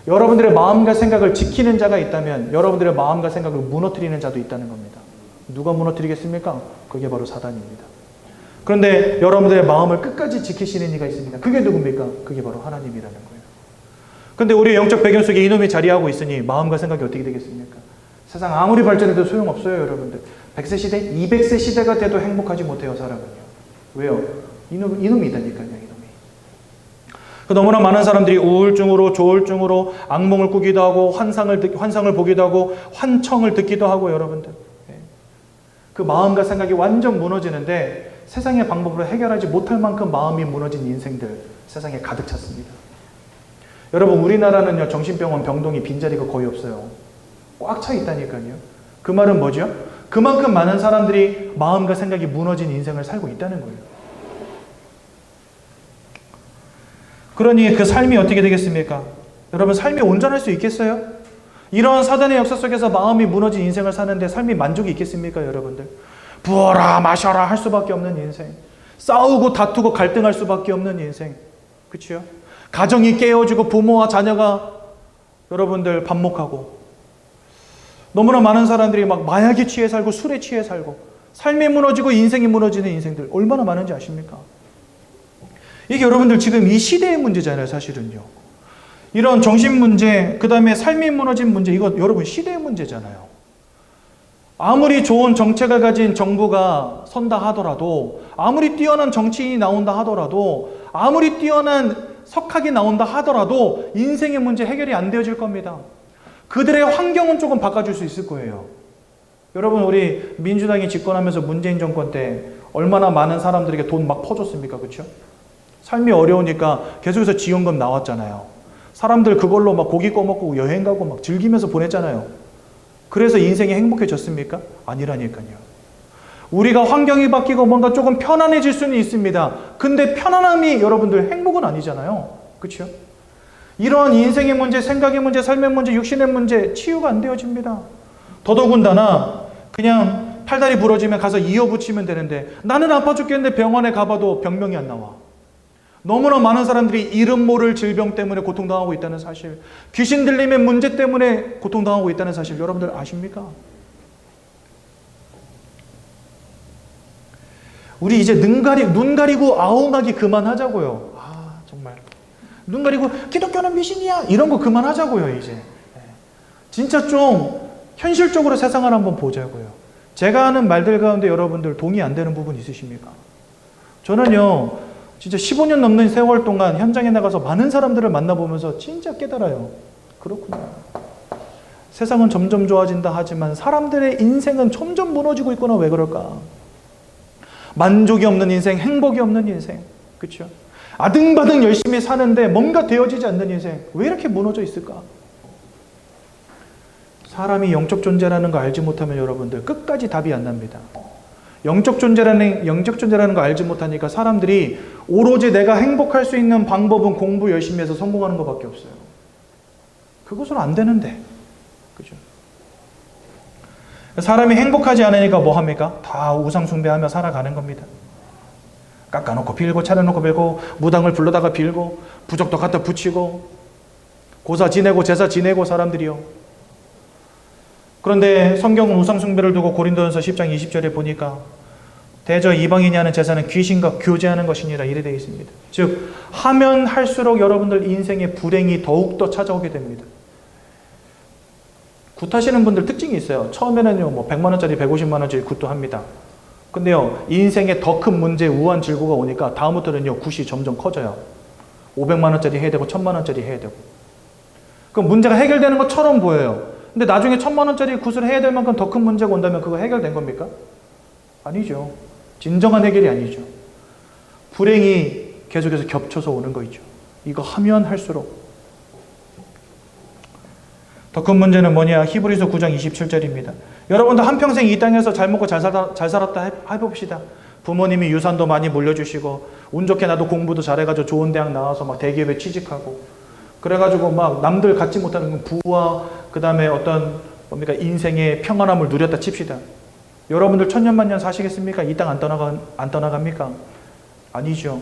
여러분들의 마음과 생각을 지키는 자가 있다면 여러분들의 마음과 생각을 무너뜨리는 자도 있다는 겁니다. 누가 무너뜨리겠습니까? 그게 바로 사단입니다. 그런데 여러분들의 마음을 끝까지 지키시는 이가 있습니다. 그게 누굽니까? 그게 바로 하나님이라는 거예요. 그런데 우리의 영적 배경 속에 이놈이 자리하고 있으니 마음과 생각이 어떻게 되겠습니까? 세상 아무리 발전해도 소용없어요, 여러분들. 100세 시대, 200세 시대가 돼도 행복하지 못해요, 사람은요. 왜요? 이놈이 있다니까요, 이놈이. 너무나 많은 사람들이 우울증으로, 조울증으로 악몽을 꾸기도 하고 환상을 보기도 하고 환청을 듣기도 하고 여러분들. 그 마음과 생각이 완전 무너지는데 세상의 방법으로 해결하지 못할 만큼 마음이 무너진 인생들 세상에 가득 찼습니다. 여러분 우리나라는요 정신병원 병동이 빈자리가 거의 없어요. 꽉 차 있다니까요. 그 말은 뭐죠? 그만큼 많은 사람들이 마음과 생각이 무너진 인생을 살고 있다는 거예요. 그러니 그 삶이 어떻게 되겠습니까? 여러분 삶이 온전할 수 있겠어요? 이런 사단의 역사 속에서 마음이 무너진 인생을 사는데 삶이 만족이 있겠습니까, 여러분들? 부어라 마셔라 할 수밖에 없는 인생, 싸우고 다투고 갈등할 수밖에 없는 인생, 그렇죠? 가정이 깨어지고 부모와 자녀가 여러분들 반목하고 너무나 많은 사람들이 막 마약에 취해 살고 술에 취해 살고 삶이 무너지고 인생이 무너지는 인생들 얼마나 많은지 아십니까? 이게 여러분들 지금 이 시대의 문제잖아요, 사실은요. 이런 정신 문제, 그 다음에 삶이 무너진 문제, 이거 여러분 시대의 문제잖아요. 아무리 좋은 정책을 가진 정부가 선다 하더라도, 아무리 뛰어난 정치인이 나온다 하더라도, 아무리 뛰어난 석학이 나온다 하더라도 인생의 문제 해결이 안 되어질 겁니다. 그들의 환경은 조금 바꿔줄 수 있을 거예요. 여러분 우리 민주당이 집권하면서 문재인 정권 때 얼마나 많은 사람들에게 돈 막 퍼줬습니까? 그렇죠? 삶이 어려우니까 계속해서 지원금 나왔잖아요. 사람들 그걸로 막 고기 꺼먹고 여행 가고 막 즐기면서 보냈잖아요. 그래서 인생이 행복해졌습니까? 아니라니까요. 우리가 환경이 바뀌고 뭔가 조금 편안해질 수는 있습니다. 근데 편안함이 여러분들 행복은 아니잖아요. 그렇죠? 이런 인생의 문제, 생각의 문제, 삶의 문제, 육신의 문제 치유가 안 되어집니다. 더더군다나 그냥 팔다리 부러지면 가서 이어붙이면 되는데 나는 아파 죽겠는데 병원에 가봐도 병명이 안 나와. 너무나 많은 사람들이 이름 모를 질병 때문에 고통당하고 있다는 사실, 귀신 들림의 문제 때문에 고통당하고 있다는 사실 여러분들 아십니까? 우리 이제 눈 가리고 아웅하기 그만하자고요. 아 정말 눈 가리고 기독교는 미신이야 이런 거 그만하자고요. 이제 진짜 좀 현실적으로 세상을 한번 보자고요. 제가 하는 말들 가운데 여러분들 동의 안 되는 부분 있으십니까? 저는요 진짜 15년 넘는 세월 동안 현장에 나가서 많은 사람들을 만나보면서 진짜 깨달아요. 그렇구나. 세상은 점점 좋아진다 하지만 사람들의 인생은 점점 무너지고 있구나. 왜 그럴까? 만족이 없는 인생, 행복이 없는 인생. 그렇죠? 아등바등 열심히 사는데 뭔가 되어지지 않는 인생. 왜 이렇게 무너져 있을까? 사람이 영적 존재라는 거 알지 못하면 여러분들 끝까지 답이 안 납니다. 영적 존재라는 거 알지 못하니까 사람들이 오로지 내가 행복할 수 있는 방법은 공부 열심히 해서 성공하는 것밖에 없어요. 그것은 안 되는데. 그죠? 사람이 행복하지 않으니까 뭐 합니까? 다 우상 숭배하며 살아가는 겁니다. 깎아놓고 빌고 차려놓고 빌고 무당을 불러다가 빌고 부적도 갖다 붙이고 고사 지내고 제사 지내고 사람들이요. 그런데 성경은 우상 숭배를 두고 고린도전서 10장 20절에 보니까 대저 이방인이 하는 제사는 귀신과 교제하는 것이니라 이래 되어 있습니다. 즉 하면 할수록 여러분들 인생의 불행이 더욱더 찾아오게 됩니다. 굿하시는 분들 특징이 있어요. 처음에는요 뭐 100만 원짜리 150만 원짜리 굿도 합니다. 근데요 인생에 더 큰 문제 우한 질고가 오니까 다음부터는요 굿이 점점 커져요. 500만 원짜리 해야 되고 1000만 원짜리 해야 되고. 그럼 문제가 해결되는 것처럼 보여요. 근데 나중에 1000만 원짜리 굿을 해야 될 만큼 더 큰 문제가 온다면 그거 해결된 겁니까? 아니죠. 진정한 해결이 아니죠. 불행이 계속해서 겹쳐서 오는 거죠. 이거 하면 할수록. 더 큰 문제는 뭐냐? 히브리서 9장 27절입니다. 여러분도 한평생 이 땅에서 잘 먹고 잘 살았다 해봅시다. 부모님이 유산도 많이 물려주시고 운 좋게 나도 공부도 잘해가지고 좋은 대학 나와서 막 대기업에 취직하고 그래가지고 막 남들 갖지 못하는 부와 그 다음에 어떤 뭡니까 인생의 평안함을 누렸다 칩시다. 여러분들 천년만년 사시겠습니까? 이 땅 안 떠나갑니까? 아니죠.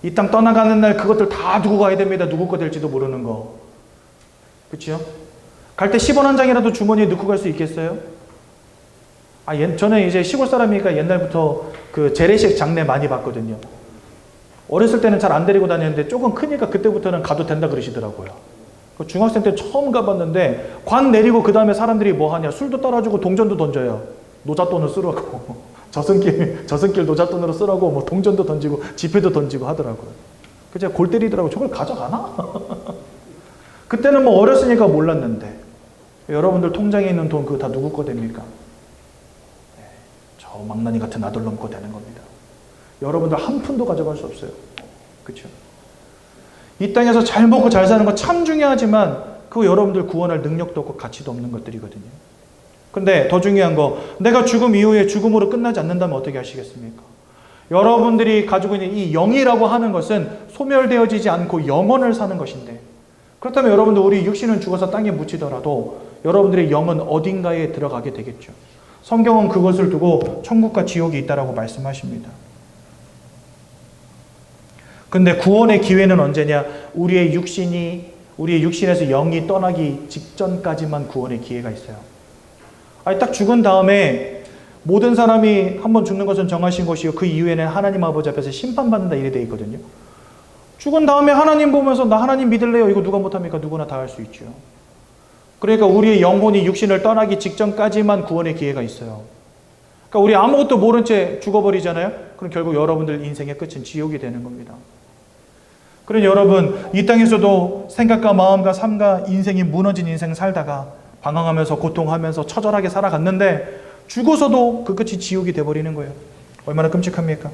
이 땅 떠나가는 날 그것들 다 두고 가야 됩니다. 누구 거 될지도 모르는 거. 그렇죠? 갈 때 10원 한 장이라도 주머니에 넣고 갈 수 있겠어요? 저는 이제 시골 사람이니까 옛날부터 그 재래식 장례 많이 봤거든요. 어렸을 때는 잘 안 데리고 다녔는데 조금 크니까 그때부터는 가도 된다 그러시더라고요. 중학생 때 처음 가봤는데 관 내리고 그 다음에 사람들이 뭐 하냐. 술도 따라주고 동전도 던져요. 노잣돈을 쓰라고. 저승길 노잣돈으로 쓰라고 뭐 동전도 던지고 지폐도 던지고 하더라고요. 그제 골 때리더라고요. 저걸 가져가나? 그때는 뭐 어렸으니까 몰랐는데 여러분들 통장에 있는 돈 그거 다 누구 거 됩니까? 저 망나니 같은 아들놈 거 되는 겁니다. 여러분들 한 푼도 가져갈 수 없어요. 그렇죠? 이 땅에서 잘 먹고 잘 사는 거 참 중요하지만 그거 여러분들 구원할 능력도 없고 가치도 없는 것들이거든요. 근데 더 중요한 거, 내가 죽음 이후에 죽음으로 끝나지 않는다면 어떻게 하시겠습니까? 여러분들이 가지고 있는 이 영이라고 하는 것은 소멸되어지지 않고 영원을 사는 것인데, 그렇다면 여러분들 우리 육신은 죽어서 땅에 묻히더라도 여러분들의 영은 어딘가에 들어가게 되겠죠. 성경은 그것을 두고 천국과 지옥이 있다라고 말씀하십니다. 근데 구원의 기회는 언제냐? 우리의 육신에서 영이 떠나기 직전까지만 구원의 기회가 있어요. 딱 죽은 다음에 모든 사람이 한번 죽는 것은 정하신 것이요 그 이후에는 하나님 아버지 앞에서 심판받는다 이래 되어 있거든요. 죽은 다음에 하나님 보면서 나 하나님 믿을래요? 이거 누가 못합니까? 누구나 다 할 수 있죠. 그러니까 우리의 영혼이 육신을 떠나기 직전까지만 구원의 기회가 있어요. 그러니까 우리 아무것도 모른 채 죽어버리잖아요. 그럼 결국 여러분들 인생의 끝은 지옥이 되는 겁니다. 그러니 여러분 이 땅에서도 생각과 마음과 삶과 인생이 무너진 인생 살다가 방황하면서 고통하면서 처절하게 살아갔는데 죽어서도 그 끝이 지옥이 돼버리는 거예요. 얼마나 끔찍합니까?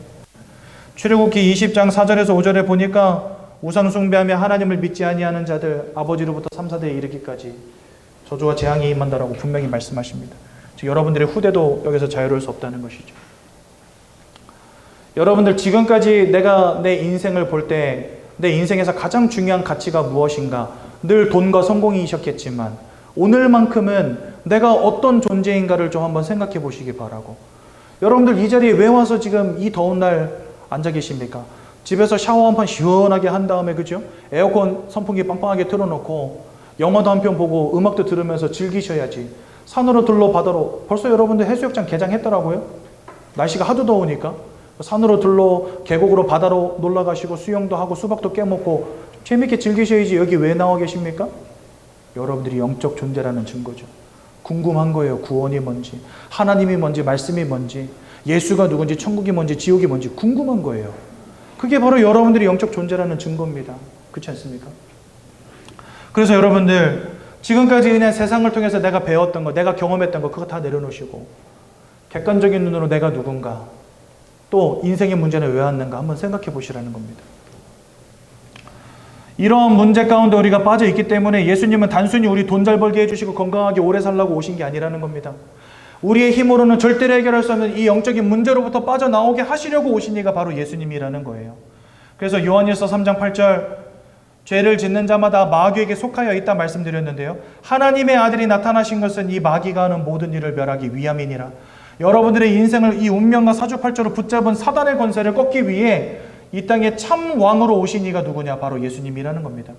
출애굽기 20장 4절에서 5절에 보니까 우상 숭배하며 하나님을 믿지 아니하는 자들 아버지로부터 3, 4대에 이르기까지 저주와 재앙이 임한다라고 분명히 말씀하십니다. 즉 여러분들의 후대도 여기서 자유로울 수 없다는 것이죠. 여러분들 지금까지 내가 내 인생을 볼 때 내 인생에서 가장 중요한 가치가 무엇인가? 늘 돈과 성공이셨겠지만 오늘만큼은 내가 어떤 존재인가를 좀 한번 생각해 보시기 바라고. 여러분들 이 자리에 왜 와서 지금 이 더운 날 앉아 계십니까? 집에서 샤워 한 판 시원하게 한 다음에 그죠? 에어컨 선풍기 빵빵하게 틀어놓고 영화도 한 편 보고 음악도 들으면서 즐기셔야지. 산으로 들러 바다로 벌써 여러분들 해수욕장 개장했더라고요. 날씨가 하도 더우니까 산으로 들러 계곡으로 바다로 놀러 가시고 수영도 하고 수박도 깨먹고 재밌게 즐기셔야지. 여기 왜 나와 계십니까? 여러분들이 영적 존재라는 증거죠. 궁금한 거예요. 구원이 뭔지, 하나님이 뭔지, 말씀이 뭔지, 예수가 누군지, 천국이 뭔지, 지옥이 뭔지 궁금한 거예요. 그게 바로 여러분들이 영적 존재라는 증거입니다. 그렇지 않습니까? 그래서 여러분들 지금까지 그냥 세상을 통해서 내가 배웠던 거, 내가 경험했던 거 그거 다 내려놓으시고 객관적인 눈으로 내가 누군가, 또 인생의 문제는 왜 왔는가 한번 생각해 보시라는 겁니다. 이러한 문제 가운데 우리가 빠져 있기 때문에 예수님은 단순히 우리 돈 잘 벌게 해주시고 건강하게 오래 살라고 오신 게 아니라는 겁니다. 우리의 힘으로는 절대로 해결할 수 없는 이 영적인 문제로부터 빠져나오게 하시려고 오신 이가 바로 예수님이라는 거예요. 그래서 요한일서 3장 8절 죄를 짓는 자마다 마귀에게 속하여 있다 말씀드렸는데요. 하나님의 아들이 나타나신 것은 이 마귀가 하는 모든 일을 멸하기 위함이니라. 여러분들의 인생을 이 운명과 사주팔자로 붙잡은 사단의 권세를 꺾기 위해 이 땅에 참 왕으로 오신 이가 누구냐? 바로 예수님이라는 겁니다.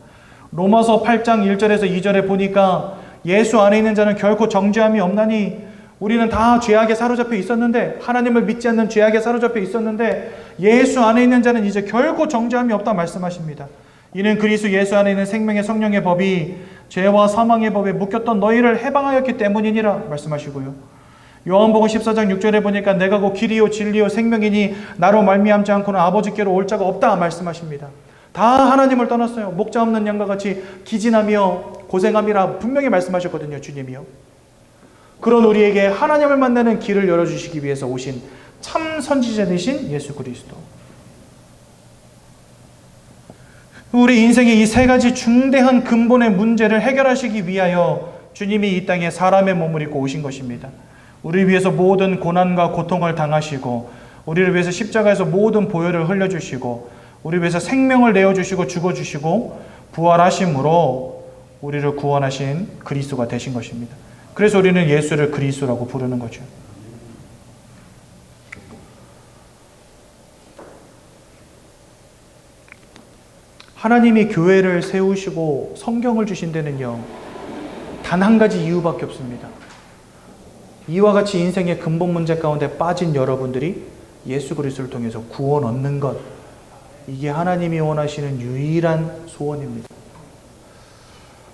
로마서 8장 1절에서 2절에 보니까 예수 안에 있는 자는 결코 정죄함이 없나니 우리는 다 죄악에 사로잡혀 있었는데, 하나님을 믿지 않는 죄악에 사로잡혀 있었는데 예수 안에 있는 자는 이제 결코 정죄함이 없다 말씀하십니다. 이는 그리스도 예수 안에 있는 생명의 성령의 법이 죄와 사망의 법에 묶였던 너희를 해방하였기 때문이니라 말씀하시고요. 요한복음 14장 6절에 보니까 내가 곧 길이요 진리요 생명이니 나로 말미암지 않고는 아버지께로 올 자가 없다 말씀하십니다. 다 하나님을 떠났어요. 목자 없는 양과 같이 기진하며 고생함이라 분명히 말씀하셨거든요. 주님이요. 그런 우리에게 하나님을 만나는 길을 열어주시기 위해서 오신 참 선지자 되신 예수 그리스도. 우리 인생의 이 세 가지 중대한 근본의 문제를 해결하시기 위하여 주님이 이 땅에 사람의 몸을 입고 오신 것입니다. 우리를 위해서 모든 고난과 고통을 당하시고 우리를 위해서 십자가에서 모든 보혈을 흘려주시고 우리를 위해서 생명을 내어주시고 죽어주시고 부활하심으로 우리를 구원하신 그리스도가 되신 것입니다. 그래서 우리는 예수를 그리스도라고 부르는 거죠. 하나님이 교회를 세우시고 성경을 주신 데는요, 단 한 가지 이유밖에 없습니다. 이와 같이 인생의 근본 문제 가운데 빠진 여러분들이 예수 그리스도를 통해서 구원 얻는 것, 이게 하나님이 원하시는 유일한 소원입니다.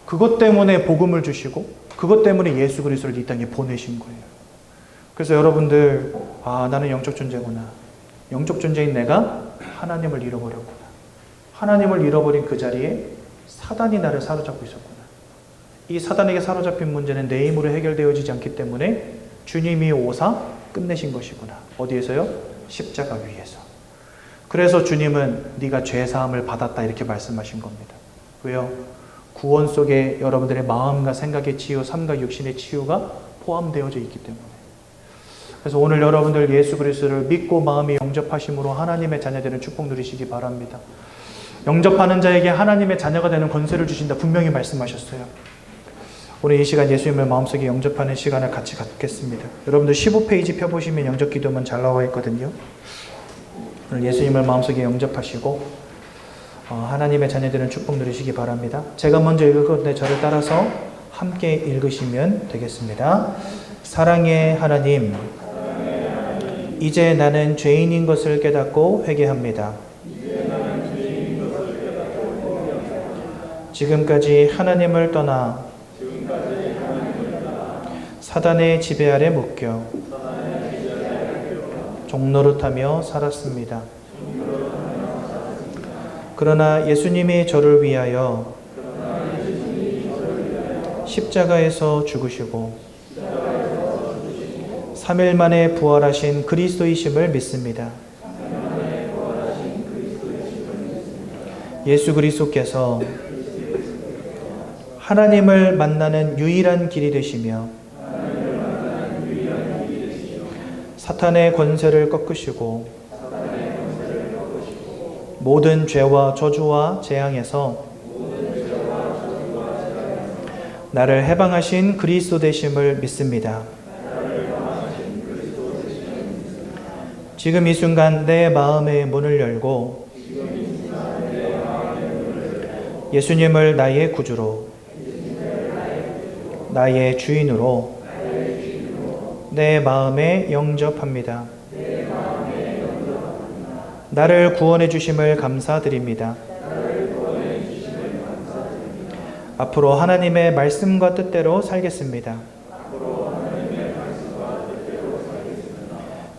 그것 때문에 복음을 주시고 그것 때문에 예수 그리스도를 이 땅에 보내신 거예요. 그래서 여러분들, 나는 영적 존재구나. 영적 존재인 내가 하나님을 잃어버렸구나. 하나님을 잃어버린 그 자리에 사단이 나를 사로잡고 있었구나. 이 사단에게 사로잡힌 문제는 내 힘으로 해결되어지지 않기 때문에 주님이 오사 끝내신 것이구나. 어디에서요? 십자가 위에서. 그래서 주님은 네가 죄사함을 받았다 이렇게 말씀하신 겁니다. 왜요? 구원 속에 여러분들의 마음과 생각의 치유, 삶과 육신의 치유가 포함되어져 있기 때문에. 그래서 오늘 여러분들 예수 그리스도를 믿고 마음이 영접하심으로 하나님의 자녀되는 축복 누리시기 바랍니다. 영접하는 자에게 하나님의 자녀가 되는 권세를 주신다 분명히 말씀하셨어요. 오늘 이 시간 예수님을 마음속에 영접하는 시간을 같이 갖겠습니다. 여러분들 15페이지 펴보시면 영접 기도문 잘 나와 있거든요. 오늘 예수님을 마음속에 영접하시고 하나님의 자녀들은 축복 누리시기 바랍니다. 제가 먼저 읽을 건데 저를 따라서 함께 읽으시면 되겠습니다. 사랑의 하나님, 이제 나는 죄인인 것을 깨닫고 회개합니다. 지금까지 하나님을 떠나 사단의 지배 아래 묶여 종노릇하며 살았습니다. 그러나 예수님이 저를 위하여 십자가에서 죽으시고 3일 만에 부활하신 그리스도이심을 믿습니다. 예수 그리스도께서 하나님을 만나는 유일한 길이 되시며 사탄의 권세를 꺾으시고 모든 죄와 저주와 재앙에서 나를 해방하신 그리스도 되심을 믿습니다. 지금 이 순간 내 마음의 문을 열고 예수님을 나의 구주로, 나의 주인으로 내 마음에 영접합니다. 나를 구원해 주심을 감사드립니다. 앞으로 하나님의 말씀과 뜻대로 살겠습니다.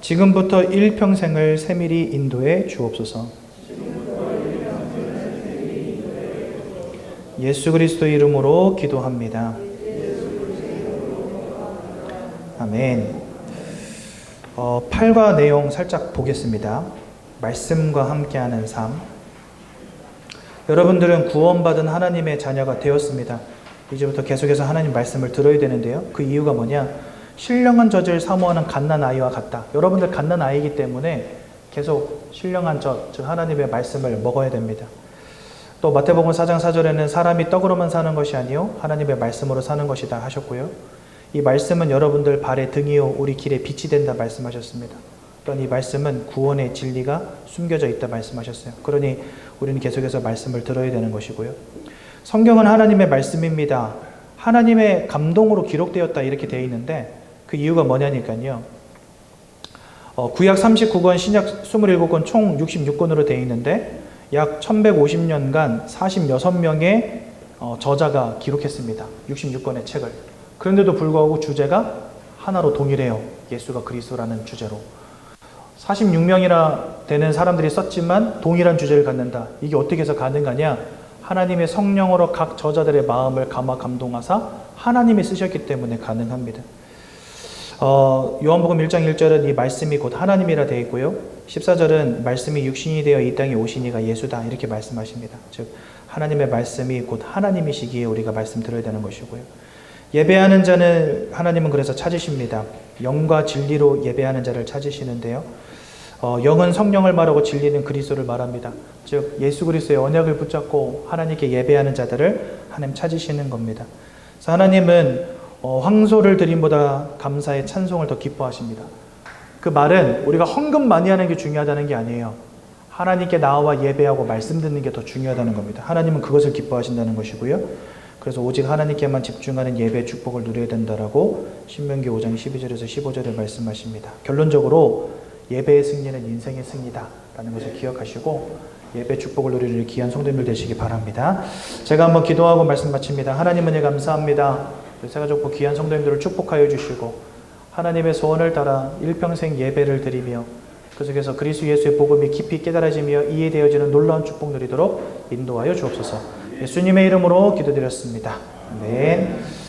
지금부터 일평생을 세밀히 인도해 주옵소서. 예수 그리스도 이름으로 기도합니다. 아멘. 8과 내용 살짝 보겠습니다. 말씀과 함께하는 삶. 여러분들은 구원받은 하나님의 자녀가 되었습니다. 이제부터 계속해서 하나님 말씀을 들어야 되는데요. 그 이유가 뭐냐? 신령한 젖을 사모하는 갓난아이와 같다. 여러분들 갓난아이이기 때문에 계속 신령한 젖, 즉 하나님의 말씀을 먹어야 됩니다. 또 마태복음 4장 4절에는 사람이 떡으로만 사는 것이 아니요 하나님의 말씀으로 사는 것이다 하셨고요. 이 말씀은 여러분들 발의 등이요 우리 길의 빛이 된다 말씀하셨습니다. 또한 이 말씀은 구원의 진리가 숨겨져 있다 말씀하셨어요. 그러니 우리는 계속해서 말씀을 들어야 되는 것이고요. 성경은 하나님의 말씀입니다. 하나님의 감동으로 기록되었다 이렇게 되어 있는데 그 이유가 뭐냐니까요. 구약 39권, 신약 27권 총 66권으로 되어 있는데 약 1150년간 46명의 저자가 기록했습니다. 66권의 책을. 그런데도 불구하고 주제가 하나로 동일해요. 예수가 그리스도라는 주제로. 46명이나 되는 사람들이 썼지만 동일한 주제를 갖는다. 이게 어떻게 해서 가능하냐? 하나님의 성령으로 각 저자들의 마음을 감화 감동하사 하나님이 쓰셨기 때문에 가능합니다. 요한복음 1장 1절은 이 말씀이 곧 하나님이라 되어 있고요. 14절은 말씀이 육신이 되어 이 땅에 오시니가 예수다 이렇게 말씀하십니다. 즉 하나님의 말씀이 곧 하나님이시기에 우리가 말씀 들어야 되는 것이고요. 예배하는 자는 하나님은 그래서 찾으십니다. 영과 진리로 예배하는 자를 찾으시는데요. 영은 성령을 말하고 진리는 그리스도를 말합니다. 즉 예수 그리스도의 언약을 붙잡고 하나님께 예배하는 자들을 하나님 찾으시는 겁니다. 그래서 하나님은 황소를 드림보다 감사의 찬송을 더 기뻐하십니다. 그 말은 우리가 헌금 많이 하는 게 중요하다는 게 아니에요. 하나님께 나와 예배하고 말씀 듣는 게 더 중요하다는 겁니다. 하나님은 그것을 기뻐하신다는 것이고요. 그래서 오직 하나님께만 집중하는 예배의 축복을 누려야 된다라고 신명기 5장 12절에서 15절에 말씀하십니다. 결론적으로 예배의 승리는 인생의 승리다라는 것을 기억하시고 예배 축복을 누리는 귀한 성도님들 되시기 바랍니다. 제가 한번 기도하고 말씀 마칩니다. 하나님 은혜 감사합니다. 새가족부 귀한 성도님들을 축복하여 주시고 하나님의 소원을 따라 일평생 예배를 드리며 그 속에서 그리스도 예수의 복음이 깊이 깨달아지며 이해되어지는 놀라운 축복 누리도록 인도하여 주옵소서. 예수님의 이름으로 기도드렸습니다. 아멘.